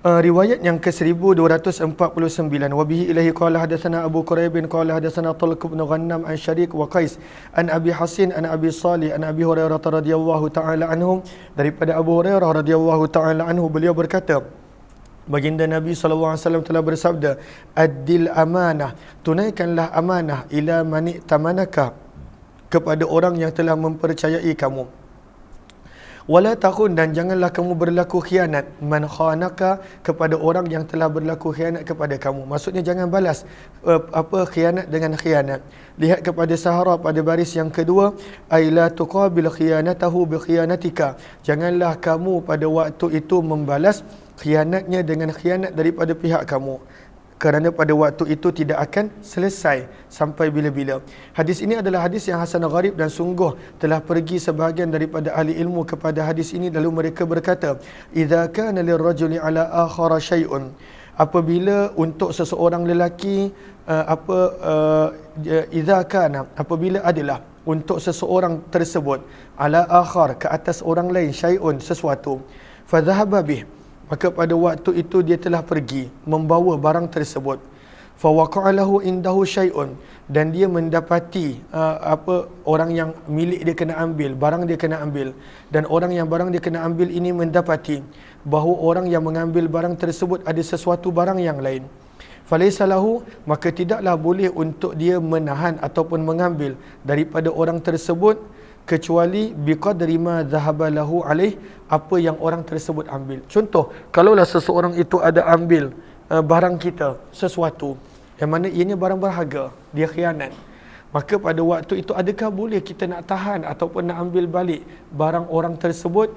Riwayat yang ke-1249. Wabihi ilahi qala hadatsana Abu Quraib qala hadatsana Talq bin Ghannam an Syariq wa Qais an Abi Hasin an Abi Salih an Abi Hurairah radhiyallahu taala anhum. Daripada Abu Hurairah radhiyallahu taala anhu, beliau berkata, baginda Nabi SAW telah bersabda, Addil amanah, tunaikanlah amanah, ila mani tamanaka, kepada orang yang telah mempercayai kamu. Wala takhun, dan janganlah kamu berlaku khianat, man khanaka, kepada orang yang telah berlaku khianat kepada kamu. Maksudnya jangan balas khianat dengan khianat. Lihat kepada Sahara pada baris yang kedua, ay la tuqabil khianatahu bi khiyanatika. Janganlah kamu pada waktu itu membalas khianatnya dengan khianat daripada pihak kamu, kerana pada waktu itu tidak akan selesai sampai bila-bila. Hadis ini adalah hadis yang hasan gharib, dan sungguh telah pergi sebahagian daripada ahli ilmu kepada hadis ini, lalu mereka berkata, idza kana lirrajuli ala akhara syai'un, apabila untuk seseorang lelaki idza kana, apabila adalah untuk seseorang tersebut, ala akhar, ke atas orang lain, syai'un, sesuatu, fa dhahaba bih, maka pada waktu itu dia telah pergi membawa barang tersebut, fa waqa'a lahu indahu syai'un, dan dia mendapati orang yang milik dia kena ambil, barang dia kena ambil, dan orang yang barang dia kena ambil ini mendapati bahawa orang yang mengambil barang tersebut ada sesuatu barang yang lain, falaysa lahu, maka tidaklah boleh untuk dia menahan ataupun mengambil daripada orang tersebut, kecuali biqadri ma dhahaba lahu alaih, apa yang orang tersebut ambil. Contoh, kalaulah seseorang itu ada ambil barang kita, sesuatu yang mana ianya barang berharga, dia khianat, maka pada waktu itu adakah boleh kita nak tahan ataupun nak ambil balik barang orang tersebut?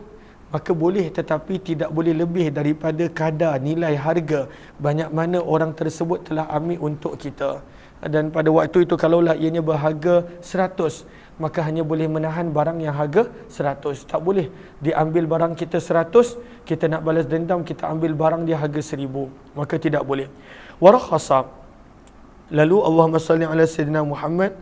Maka boleh, tetapi tidak boleh lebih daripada kadar nilai harga banyak mana orang tersebut telah ambil untuk kita. Dan pada waktu itu kalaulah ianya berharga 100, maka hanya boleh menahan barang yang harga 100. Tak boleh diambil barang kita 100, kita nak balas dendam, kita ambil barang dia harga 1000, maka tidak boleh. Warakhasa, lalu Allahumma salli ala Sayyidina Muhammad,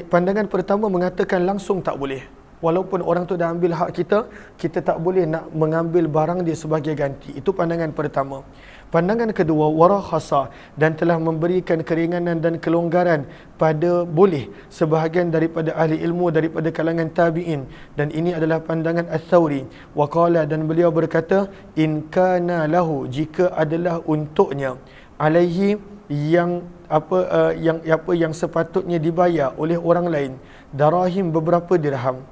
pandangan pertama mengatakan langsung tak boleh. Walaupun orang tu dah ambil hak kita, kita tak boleh nak mengambil barang dia sebagai ganti. Itu pandangan pertama. Pandangan kedua, warakhasa, dan telah memberikan keringanan dan kelonggaran pada boleh sebahagian daripada ahli ilmu daripada kalangan tabi'in, dan ini adalah pandangan Ats-Tsauri. Waqala, dan beliau berkata, in kana lahu, jika adalah untuknya, alaihi, yang sepatutnya dibayar oleh orang lain, darahim, beberapa dirham,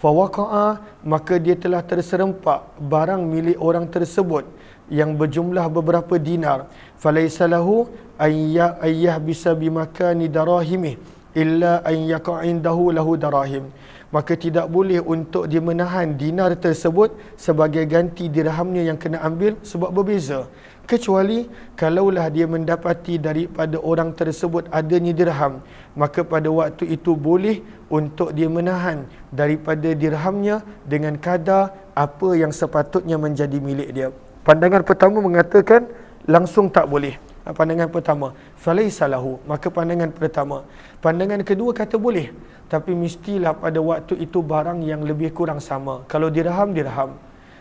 fawaqa'a, maka dia telah terserempak barang milik orang tersebut yang berjumlah beberapa dinar, falaysa lahu ayyah bisa bimakani darahimih illa an yaqa'indahu lahu darahim, maka tidak boleh untuk dia menahan dinar tersebut sebagai ganti dirhamnya yang kena ambil, sebab berbeza, kecuali kalaulah dia mendapati daripada orang tersebut adanya dirham, maka pada waktu itu boleh untuk dia menahan daripada dirhamnya dengan kadar apa yang sepatutnya menjadi milik dia. Pandangan pertama mengatakan langsung tak boleh. Pandangan pertama, falaysa lahu, maka pandangan pertama. Pandangan kedua kata boleh, tapi mestilah pada waktu itu barang yang lebih kurang sama. Kalau dirham, dirham.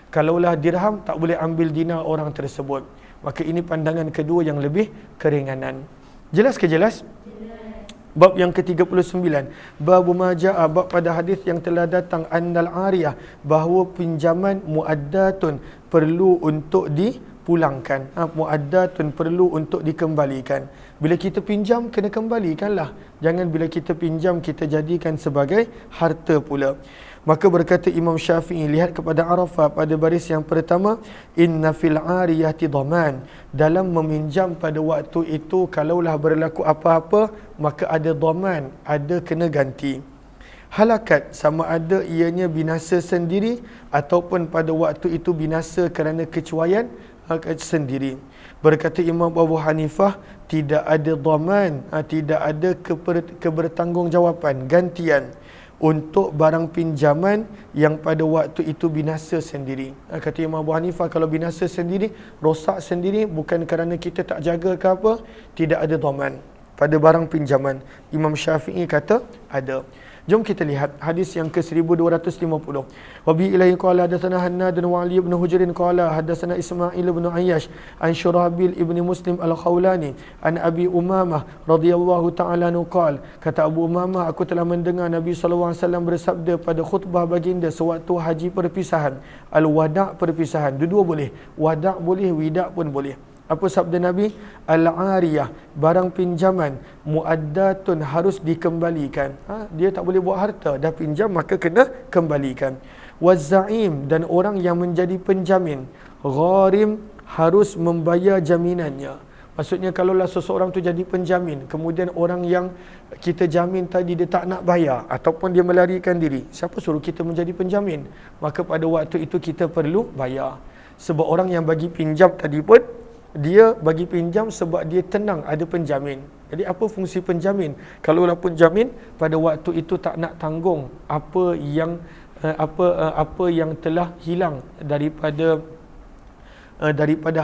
Kalaulah dirham, tak boleh ambil dinar orang tersebut. Maka ini pandangan kedua yang lebih keringanan. Jelas ke jelas? Bab yang ke-39, bab maja'a, bab pada hadis yang telah datang, annal ariyah, bahawa pinjaman muaddatun, perlu untuk dipulangkan, muaddatun, perlu untuk dikembalikan. Bila kita pinjam, kena kembalikanlah. Jangan bila kita pinjam kita jadikan sebagai harta pula. Maka berkata Imam Syafi'i, lihat kepada Arafah pada baris yang pertama, inna fil ariyati dhaman, dalam meminjam pada waktu itu kalaulah berlaku apa-apa, maka ada dhaman, ada kena ganti. Halakat, sama ada ianya binasa sendiri ataupun pada waktu itu binasa kerana kecuaian sendiri. Berkata Imam Abu Hanifah, tidak ada dhaman, tidak ada kebertanggungjawapan, gantian. untuk barang pinjaman yang pada waktu itu binasa sendiri. Kata Imam Abu Hanifah, kalau binasa sendiri, rosak sendiri, bukan kerana kita tak jaga ke apa, tidak ada dhaman pada barang pinjaman. Imam Syafi'i kata ada. Jom kita lihat hadis yang ke-1250. Wa bi ilaihi qala hadatsana Hannad wa Ali ibn Hujr qala hadatsana Ismail ibn Ayyash an Syurabil ibn Muslim al-Khawlani an Abi Umamah radhiyallahu ta'ala anhu qala, kata Abu Umamah, aku telah mendengar Nabi sallallahu alaihi wasallam bersabda pada khutbah baginda sewaktu haji perpisahan, al-wada' perpisahan. Dua-dua boleh, wada' boleh, wida' pun boleh. Apa sabda Nabi? Al-ariyah, barang pinjaman, muaddatun, harus dikembalikan. Dia tak boleh buat harta, dah pinjam maka kena kembalikan. Waz-za'im, dan orang yang menjadi penjamin. Gharim, harus membayar jaminannya. Maksudnya kalaulah seseorang tu jadi penjamin, kemudian orang yang kita jamin tadi dia tak nak bayar ataupun dia melarikan diri, siapa suruh kita menjadi penjamin? Maka pada waktu itu kita perlu bayar. Sebab orang yang bagi pinjam tadi pun, dia bagi pinjam sebab dia tenang ada penjamin. Jadi apa fungsi penjamin? Kalaulah penjamin pada waktu itu tak nak tanggung apa yang telah hilang daripada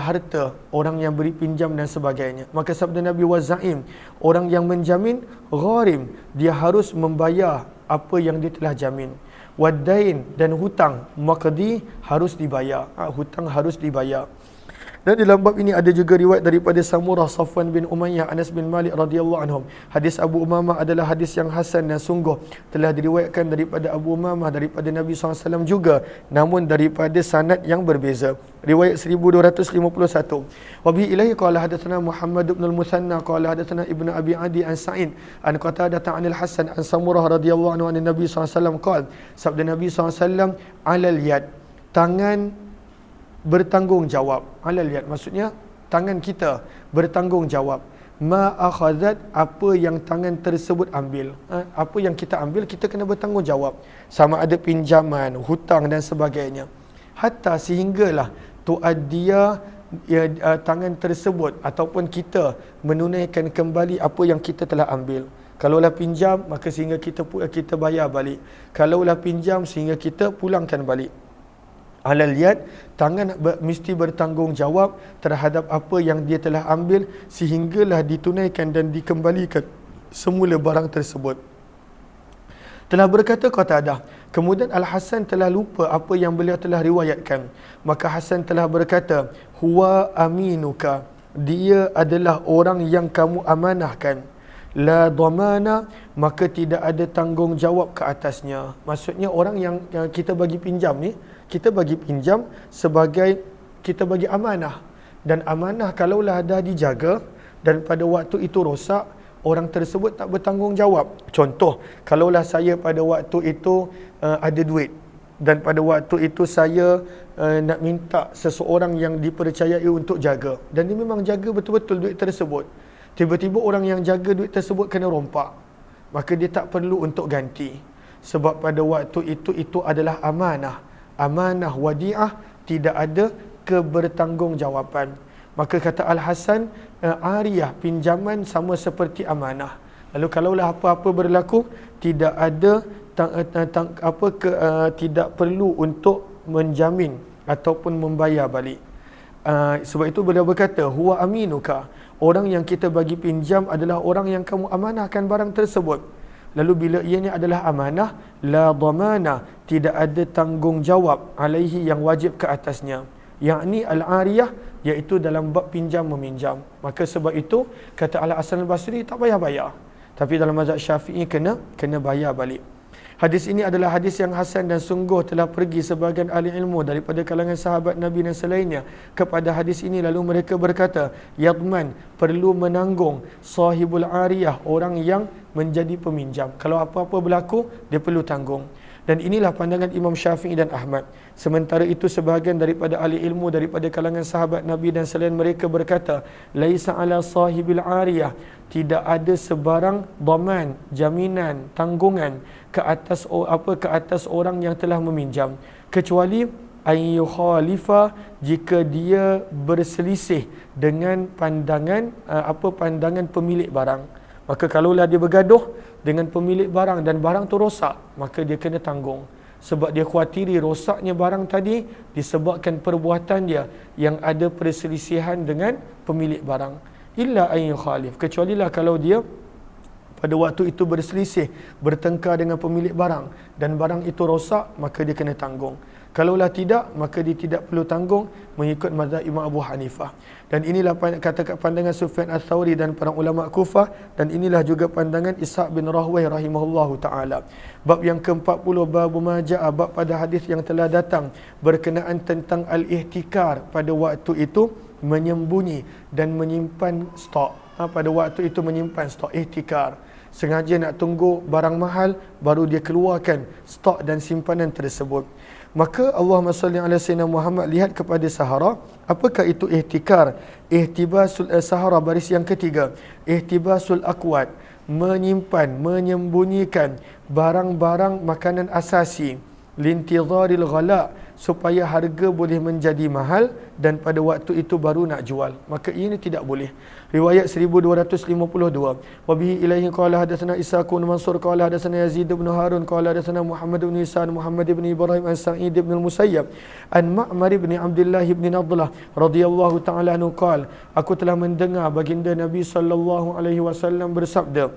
harta orang yang beri pinjam dan sebagainya. Maka sabda Nabi wazaim, orang yang menjamin, gharim, dia harus membayar apa yang dia telah jamin. Wadain, dan hutang, maqdi, harus dibayar. Hutang harus dibayar. Dan dalam bab ini ada juga riwayat daripada Samurah, Safwan bin Umayyah, Anas bin Malik radhiyallahu anhum. Hadis Abu Umamah adalah hadis yang hasan dan sungguh telah diriwayatkan daripada Abu Umamah daripada Nabi SAW juga, namun daripada sanad yang berbeza. Riwayat 1251. Wa bi ilaihi qala hadatsana Muhammad bin al-Musanna qala hadatsana Ibnu Abi Adi an Sa'id an Qatadah an al-Hasan an Samurah radhiyallahu anhu an Nabi SAW qala, sabda Nabi SAW, alal yad, tangan bertanggungjawab. Alal yad maksudnya tangan kita bertanggungjawab. Ma akhazat, apa yang tangan tersebut ambil. Apa yang kita ambil kita kena bertanggungjawab. Sama ada pinjaman, hutang dan sebagainya. Hatta sehinggalah tuaddiya tangan tersebut ataupun kita menunaikan kembali apa yang kita telah ambil. Kalaulah pinjam maka sehingga kita bayar balik. Kalaulah pinjam sehingga kita pulangkan balik. Alal yad, tangan mesti bertanggungjawab terhadap apa yang dia telah ambil sehinggalah ditunaikan dan dikembalikan semula barang tersebut. Telah berkata Qatadah, kemudian Al-Hasan telah lupa apa yang beliau telah riwayatkan. Maka Hasan telah berkata, huwa aminuka, dia adalah orang yang kamu amanahkan. La dhamana, maka tidak ada tanggungjawab ke atasnya. Maksudnya orang yang kita bagi pinjam ni, kita bagi pinjam sebagai kita bagi amanah. Dan amanah kalaulah dah dijaga dan pada waktu itu rosak, orang tersebut tak bertanggungjawab. Contoh, kalaulah saya pada waktu itu ada duit dan pada waktu itu saya nak minta seseorang yang dipercayai untuk jaga, dan dia memang jaga betul-betul duit tersebut. Tiba-tiba orang yang jaga duit tersebut kena rompak, maka dia tak perlu untuk ganti. Sebab pada waktu itu adalah amanah. Amanah wadi'ah, tidak ada kebertanggungjawaban. Maka kata Al-Hasan, ariyah, pinjaman sama seperti amanah. Lalu kalaulah apa-apa berlaku, tidak ada tidak perlu untuk menjamin ataupun membayar balik. Sebab itu beliau berkata, huwa aminuka, orang yang kita bagi pinjam adalah orang yang kamu amanahkan barang tersebut. Lalu bila ianya adalah amanah, la dhamana, tidak ada tanggungjawab alaihi, yang wajib ke atasnya, yakni al-ariyah, iaitu dalam bab pinjam meminjam. Maka sebab itu kata Al-Hasan al-Basri tak payah bayar, tapi dalam mazhab Syafi'i kena bayar balik. Hadis ini adalah hadis yang hasan dan sungguh telah pergi sebahagian ahli ilmu daripada kalangan sahabat Nabi dan selainnya kepada hadis ini, lalu mereka berkata, yadman, perlu menanggung, sahibul ariyah, orang yang menjadi peminjam. Kalau apa-apa berlaku, dia perlu tanggung. Dan inilah pandangan Imam Syafi'i dan Ahmad. Sementara itu sebahagian daripada ahli ilmu daripada kalangan sahabat Nabi dan selain mereka berkata, laisa ala sahibil ariyah, tidak ada sebarang dhaman, jaminan, tanggungan ke atas orang yang telah meminjam, kecuali ayyukhalifa, jika dia berselisih dengan pandangan pandangan pemilik barang. Maka kalaulah dia bergaduh dengan pemilik barang dan barang tu rosak, maka dia kena tanggung. Sebab dia khawatiri rosaknya barang tadi disebabkan perbuatan dia yang ada perselisihan dengan pemilik barang. Illa an yukhalif, kecualilah kalau dia pada waktu itu berselisih, bertengkar dengan pemilik barang dan barang itu rosak, maka dia kena tanggung. Kalaulah tidak, maka dia tidak perlu tanggung mengikut mazhab Imam Abu Hanifah. Dan inilah kata pandangan Sufyan Ats-Tsauri dan para ulama Kufah, dan inilah juga pandangan Ishaq bin Rahway rahimahullahu taala. Bab yang ke-40, bab ma jaa, bab pada hadis yang telah datang berkenaan tentang al-ihtikar, pada waktu itu menyembunyi dan menyimpan stok. Pada waktu itu menyimpan stok, ihtikar. Sengaja nak tunggu barang mahal baru dia keluarkan stok dan simpanan tersebut. Maka Allahumma salli ala sayyidina Muhammad, lihat kepada sahara. Apakah itu ihtikar? Ihtibasul sahara, baris yang ketiga. Ihtibasul akwat, menyimpan, menyembunyikan barang-barang makanan asasi. Lintidharil ghala, supaya harga boleh menjadi mahal dan pada waktu itu baru nak jual. Maka ini tidak boleh. Riwayat 1252. Wa bihi ilaihi qala hadatsana Ishaq bin Mansur qala hadatsana Yazid bin Harun qala hadatsana Muhammad bin Isa Muhammad bin Ibrahim an Sa'id bin al-Musayyab an Ma'mar bin Abdullah bin Nadlah radhiyallahu ta'ala anhu qala, aku telah mendengar baginda Nabi sallallahu alaihi wasallam bersabda,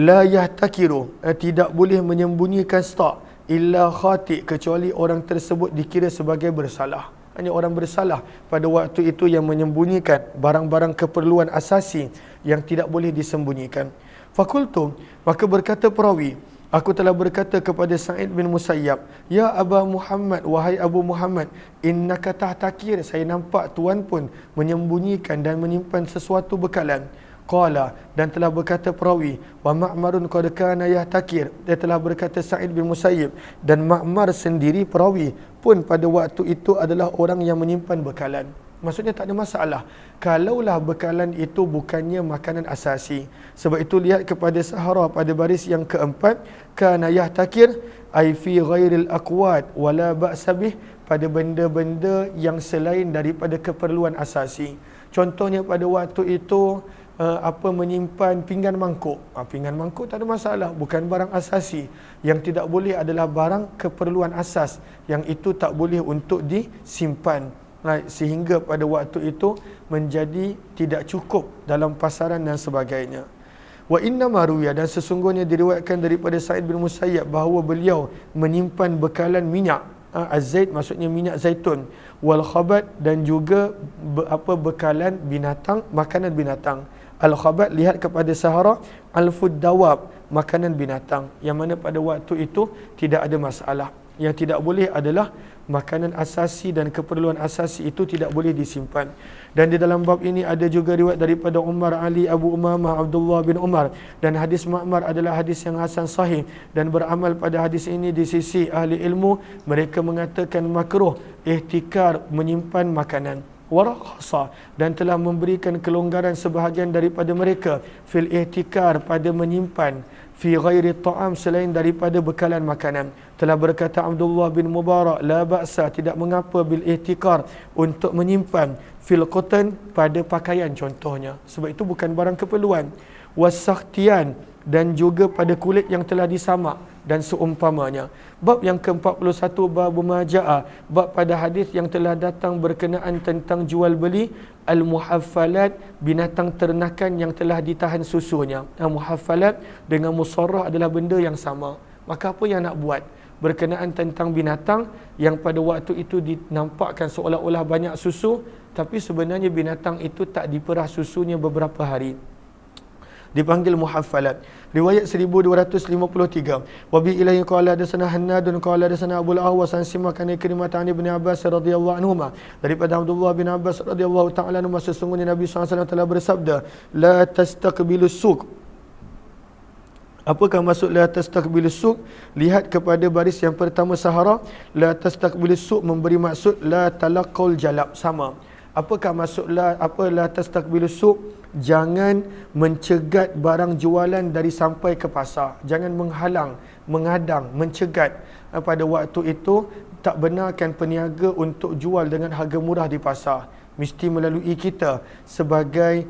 la yahtakiru, tidak boleh menyembunyikan stok, illa khati', kecuali orang tersebut dikira sebagai bersalah. Hanya orang bersalah pada waktu itu yang menyembunyikan barang-barang keperluan asasi yang tidak boleh disembunyikan. Fakultu, maka berkata perawi, aku telah berkata kepada Sa'id bin Musayyab, ya Aba Muhammad, wahai Abu Muhammad, innaka tahtakir, saya nampak tuan pun menyembunyikan dan menyimpan sesuatu bekalan. Qala, dan telah berkata perawi, wa Ma'marun qad kana yahtakir, dia telah berkata Sa'id bin Musayyib, dan Ma'mar sendiri perawi pun pada waktu itu adalah orang yang menyimpan bekalan. Maksudnya tak ada masalah kalaulah bekalan itu bukannya makanan asasi. Sebab itu lihat kepada sahara pada baris yang keempat, kana yahtakir ai fi ghairil aqwat wala ba'sa bih, pada benda-benda yang selain daripada keperluan asasi. Contohnya pada waktu itu menyimpan pinggan mangkuk. Pinggan mangkuk tak ada masalah, bukan barang asasi. Yang tidak boleh adalah barang keperluan asas, yang itu tak boleh untuk disimpan, sehingga pada waktu itu menjadi tidak cukup dalam pasaran dan sebagainya. Wa inna maruya, dan sesungguhnya diriwayatkan daripada Sa'id bin Musayyab bahawa beliau menyimpan bekalan minyak, az-zait maksudnya minyak zaitun, wal khabat, dan juga bekalan binatang, makanan binatang. Al-khabat, lihat kepada sahara, al-fud dawab, makanan binatang, yang mana pada waktu itu tidak ada masalah. Yang tidak boleh adalah makanan asasi dan keperluan asasi itu tidak boleh disimpan. Dan di dalam bab ini ada juga riwayat daripada Umar, Ali, Abu Umamah, Abdullah bin Umar, dan hadis Ma'mar adalah hadis yang hasan sahih, dan beramal pada hadis ini di sisi ahli ilmu, mereka mengatakan makruh ihtikar, menyimpan makanan. Warakhasa, dan telah memberikan kelonggaran sebahagian daripada mereka fil ihtikar, pada menyimpan fi ghairi ta'am, selain daripada bekalan makanan. Telah berkata Abdullah bin Mubarak, la ba'sa, tidak mengapa bil ihtikar, untuk menyimpan fil qatan, pada pakaian contohnya, sebab itu bukan barang keperluan. Wasakhtian, dan juga pada kulit yang telah disamak dan seumpamanya. Bab yang ke-41, bab majaa, bab pada hadis yang telah datang berkenaan tentang jual beli al-muhaffalat, binatang ternakan yang telah ditahan susunya. Muhaffalat dengan musarrah adalah benda yang sama. Maka apa yang nak buat berkenaan tentang binatang yang pada waktu itu dinampakkan seolah-olah banyak susu, tapi sebenarnya binatang itu tak diperah susunya beberapa hari, dipanggil muhaffalat. Riwayat 1253. Wa bi ilaihi qala hadatsana Hannadun qala hadatsana Abu al-Ahwas an Simak an Ikrimah an Ibnu Abbas radhiyallahu anhuma, daripada Abdullah bin Abbas radhiyallahu ta'ala anhu, sesungguhnya Nabi SAW telah bersabda, la tastaqbilus suq. Apakah maksud la tastaqbilus suq? Lihat kepada baris yang pertama sahara, la tastaqbilus suq memberi maksud la talaqul jalab, sama. Apakah maksud la tastaqbilus suq? Jangan mencegat barang jualan dari sampai ke pasar. Jangan menghalang, menghadang, mencegat. Pada waktu itu tak benarkan peniaga untuk jual dengan harga murah di pasar. mesti melalui kita sebagai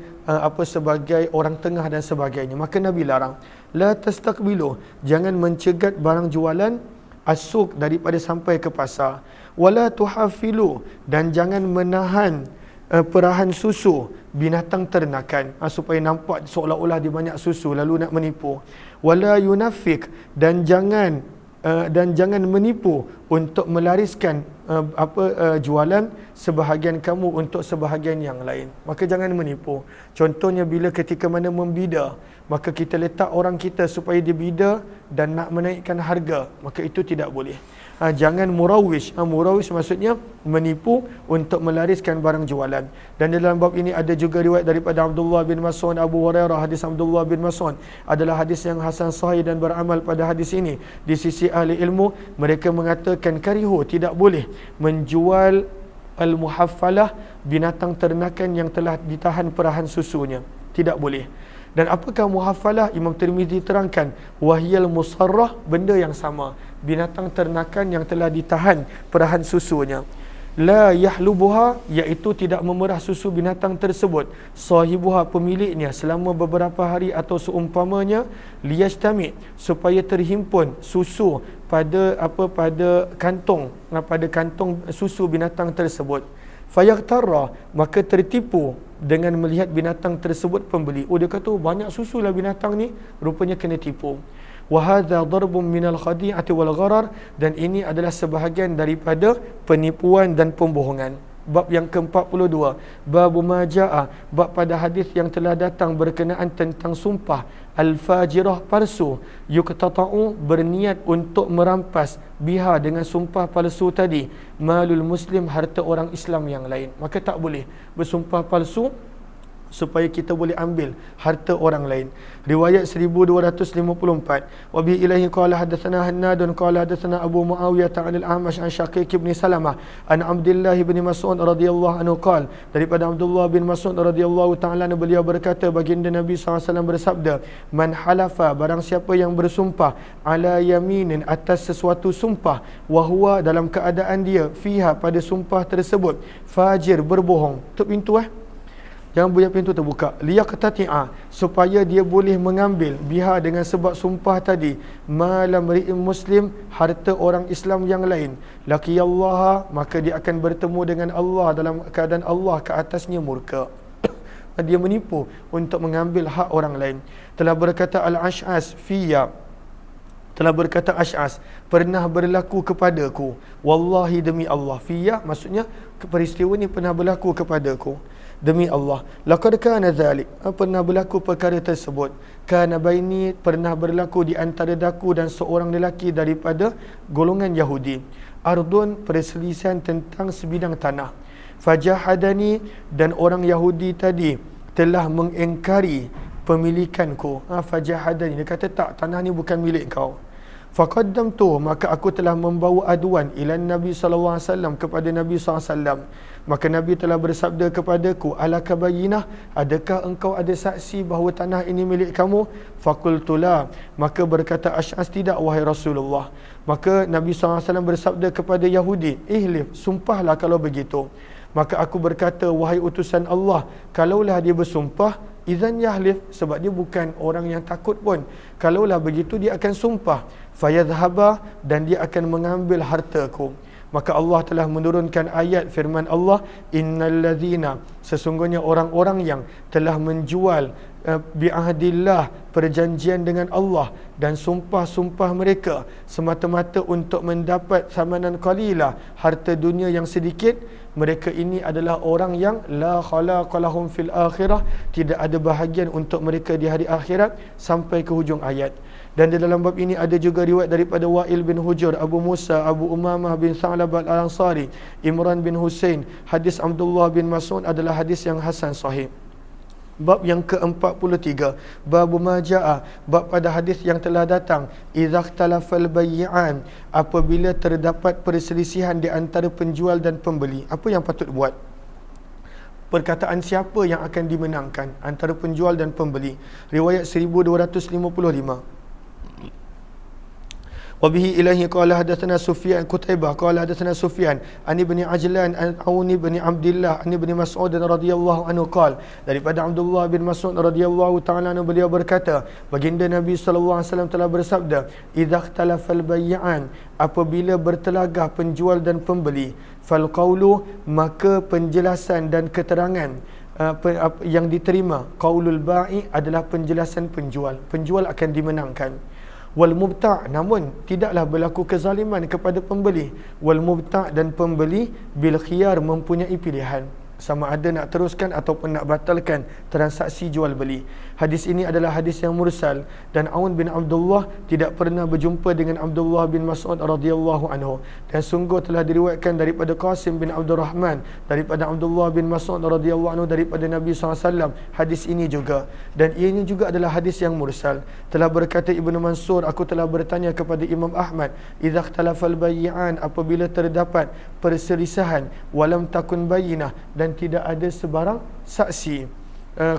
sebagai orang tengah dan sebagainya. Maka Nabi larang, la tastaqbilu, jangan mencegat barang jualan asuk daripada sampai ke pasar, wala tuhafilu, dan jangan menahan perahan susu binatang ternakan supaya nampak seolah-olah dia banyak susu lalu nak menipu, wala yunafik, dan jangan menipu untuk melariskan jualan sebahagian kamu untuk sebahagian yang lain. Maka jangan menipu. Contohnya bila ketika mana membida, maka kita letak orang kita supaya dia bida dan nak menaikkan harga, maka itu tidak boleh. Jangan murawish. Murawish maksudnya menipu untuk melariskan barang jualan. Dan dalam bab ini ada juga riwayat daripada Abdullah bin Mas'ud, Abu Hurairah. Hadis Abdullah bin Mas'ud adalah hadis yang hasan sahih, dan beramal pada hadis ini di sisi ahli ilmu, mereka mengatakan karihu, tidak boleh menjual al-muhaffalah, binatang ternakan yang telah ditahan perahan susunya, tidak boleh. Dan apakah muhaffalah? Imam Tirmizi terangkan, wahyal musarrah, benda yang sama, binatang ternakan yang telah ditahan perahan susunya. La yahlubuha, iaitu tidak memerah susu binatang tersebut, sahibuha, pemiliknya, selama beberapa hari atau seumpamanya, liyajtami, supaya terhimpun susu pada kantong susu binatang tersebut. Fayaqtarra, maka tertipu dengan melihat binatang tersebut pembeli. Dia kata banyak susu lah binatang ni, rupanya kena tipu. Wa hadza darbun minal khadi'ati wal gharar, dan ini adalah sebahagian daripada penipuan dan pembohongan. Bab yang ke-42, bab ma jaa, bab pada hadis yang telah datang berkenaan tentang sumpah al-fajirah, palsu, yuqtata'u, berniat untuk merampas, biha, dengan sumpah palsu tadi, malul muslim, harta orang Islam yang lain. Maka tak boleh bersumpah palsu supaya kita boleh ambil harta orang lain. Riwayat 1254, wa bi ilahi qala hadatsana Hannadun qala hadatsana Abu Muawiyah ta'ala al-Amash an Syaqiq bin Salamah an Abdullah bin Mas'ud radhiyallahu anhu qala, daripada Abdullah bin Mas'ud radhiyallahu ta'ala anhu, beliau berkata, baginda Nabi SAW bersabda, man halafa, barang siapa yang bersumpah, ala yaminin, atas sesuatu sumpah, wa huwa, dalam keadaan dia, fiha, pada sumpah tersebut, fajir, berbohong. Tutup pintu jangan punya pintu terbuka. Liyaqtati'a, supaya dia boleh mengambil, biha, dengan sebab sumpah tadi, malam ri'im muslim, harta orang Islam yang lain, laqiyallaha, maka dia akan bertemu dengan Allah dalam keadaan Allah ke atasnya murka. Dia menipu untuk mengambil hak orang lain. Telah berkata Al-Ash'as fiyya, telah berkata Ash'as, pernah berlaku kepadaku, wallahi, demi Allah, fiyya maksudnya peristiwa ni pernah berlaku kepadaku, demi Allah, laqad kana dzalik, pernah berlaku perkara tersebut, kana baini, pernah berlaku di antara daku dan seorang lelaki daripada golongan Yahudi, ardun, perselisihan tentang sebidang tanah, fajahadani, dan orang Yahudi tadi telah mengingkari pemilikanku. Fajahadani, dia kata tak, tanah ni bukan milik kau. Faqaddamtu, maka aku telah membawa aduan ila Nabi SAW, kepada Nabi SAW. Maka Nabi telah bersabda kepadaku, alaka bayyinah, adakah engkau ada saksi bahawa tanah ini milik kamu? Faqultula, maka berkata Ash'as, tidak wahai Rasulullah. Maka Nabi SAW bersabda kepada Yahudi, ihlif, sumpahlah kalau begitu. Maka aku berkata, wahai utusan Allah, kalaulah dia bersumpah, izan yahlif, sebab dia bukan orang yang takut pun, kalaulah begitu dia akan sumpah, fayadhhaba, dan dia akan mengambil hartaku. Maka Allah telah menurunkan ayat firman Allah, innallazina, sesungguhnya orang-orang yang telah menjual bi'ahdillah, perjanjian dengan Allah, dan sumpah-sumpah mereka semata-mata untuk mendapat samanan qalilah, harta dunia yang sedikit, mereka ini adalah orang yang la khalaqa lahum fil akhirah, tidak ada bahagian untuk mereka di hari akhirat, sampai ke hujung ayat. Dan di dalam bab ini ada juga riwayat daripada Wa'il bin Hujur, Abu Musa, Abu Umamah bin Tha'lab al-Ansari, Imran bin Husain. Hadis Abdullah bin Mas'ud adalah hadis yang hasan sahih. Bab yang ke-43, bab maja'a, bab pada hadis yang telah datang, idza ikhtalafal bay'an, apabila terdapat perselisihan di antara penjual dan pembeli, apa yang patut buat? Perkataan siapa yang akan dimenangkan antara penjual dan pembeli. Riwayat 1255. وبه إليه قال حدثنا سفيان قتيبة قال حدثنا سفيان عن ابن عجلان عن عون بن عبد الله عن ابن مسعود رضي الله عنه قال daripada Abdullah bin Mas'ud radhiyallahu taala anhu beliau berkata baginda Nabi sallallahu alaihi wasallam telah bersabda idza ikhtalafal bay'an apabila bertelagah penjual dan pembeli fal qawlu maka penjelasan dan keterangan yang diterima qaulul ba'i adalah penjelasan penjual akan dimenangkan wal mubta' namun tidaklah berlaku kezaliman kepada pembeli wal mubta' dan pembeli bil khiyar mempunyai pilihan sama ada nak teruskan ataupun nak batalkan transaksi jual beli. Hadis ini adalah hadis yang mursal dan Aun bin Abdullah tidak pernah berjumpa dengan Abdullah bin Mas'ud radhiyallahu anhu dan sungguh telah diriwayatkan daripada Qasim bin Abdul Rahman daripada Abdullah bin Mas'ud radhiyallahu anhu daripada Nabi SAW hadis ini juga dan ianya juga adalah hadis yang mursal. Telah berkata Ibnu Mansur aku telah bertanya kepada Imam Ahmad idza ikhtalafal bay'an apabila terdapat perselisihan walam takun bayyinah dan tidak ada sebarang saksi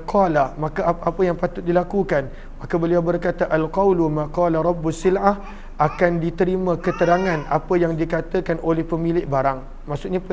qala maka apa yang patut dilakukan maka beliau berkata al-qaulu ma qala rabbus sil'ah akan diterima keterangan apa yang dikatakan oleh pemilik barang maksudnya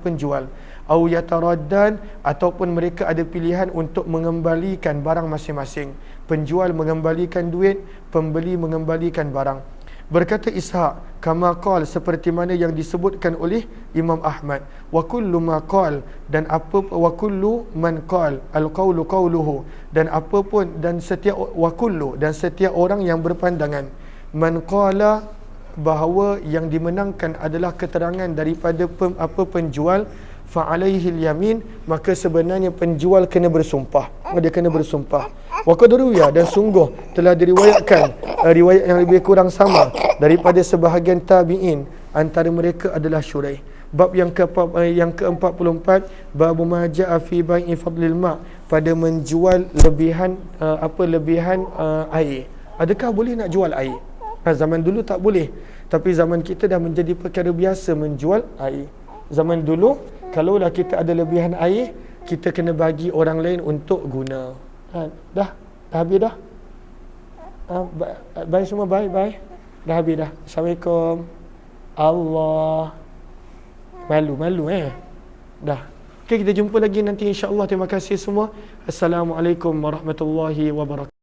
penjual au yataraddan ataupun mereka ada pilihan untuk mengembalikan barang masing-masing penjual mengembalikan duit pembeli mengembalikan barang. Berkata Ishaq kama qal seperti mana yang disebutkan oleh Imam Ahmad wa kullu ma qal dan apa wa kullu man qal al qawlu qawluhu dan apapun dan setiap wa kullu dan setiap orang yang berpandangan man qala bahawa yang dimenangkan adalah keterangan daripada penjual fa alaihi yamin maka sebenarnya penjual kena bersumpah dia kena bersumpah wa qadruya dan sungguh telah diriwayatkan riwayat yang lebih kurang sama daripada sebahagian tabi'in antara mereka adalah Syuraih. Bab yang ke-44 bab ma jaa fi bai'i fadlil ma pada menjual lebihan air. Adakah boleh nak jual air? Zaman dulu tak boleh, tapi zaman kita dah menjadi perkara biasa menjual air. Zaman dulu kalaulah kita ada lebihan air, kita kena bagi orang lain untuk guna. Dah habis dah. Bye semua, bye. Dah habis dah. Assalamualaikum. Allah. Malu dah. Okey, kita jumpa lagi nanti insya-Allah. Terima kasih semua. Assalamualaikum warahmatullahi wabarakatuh.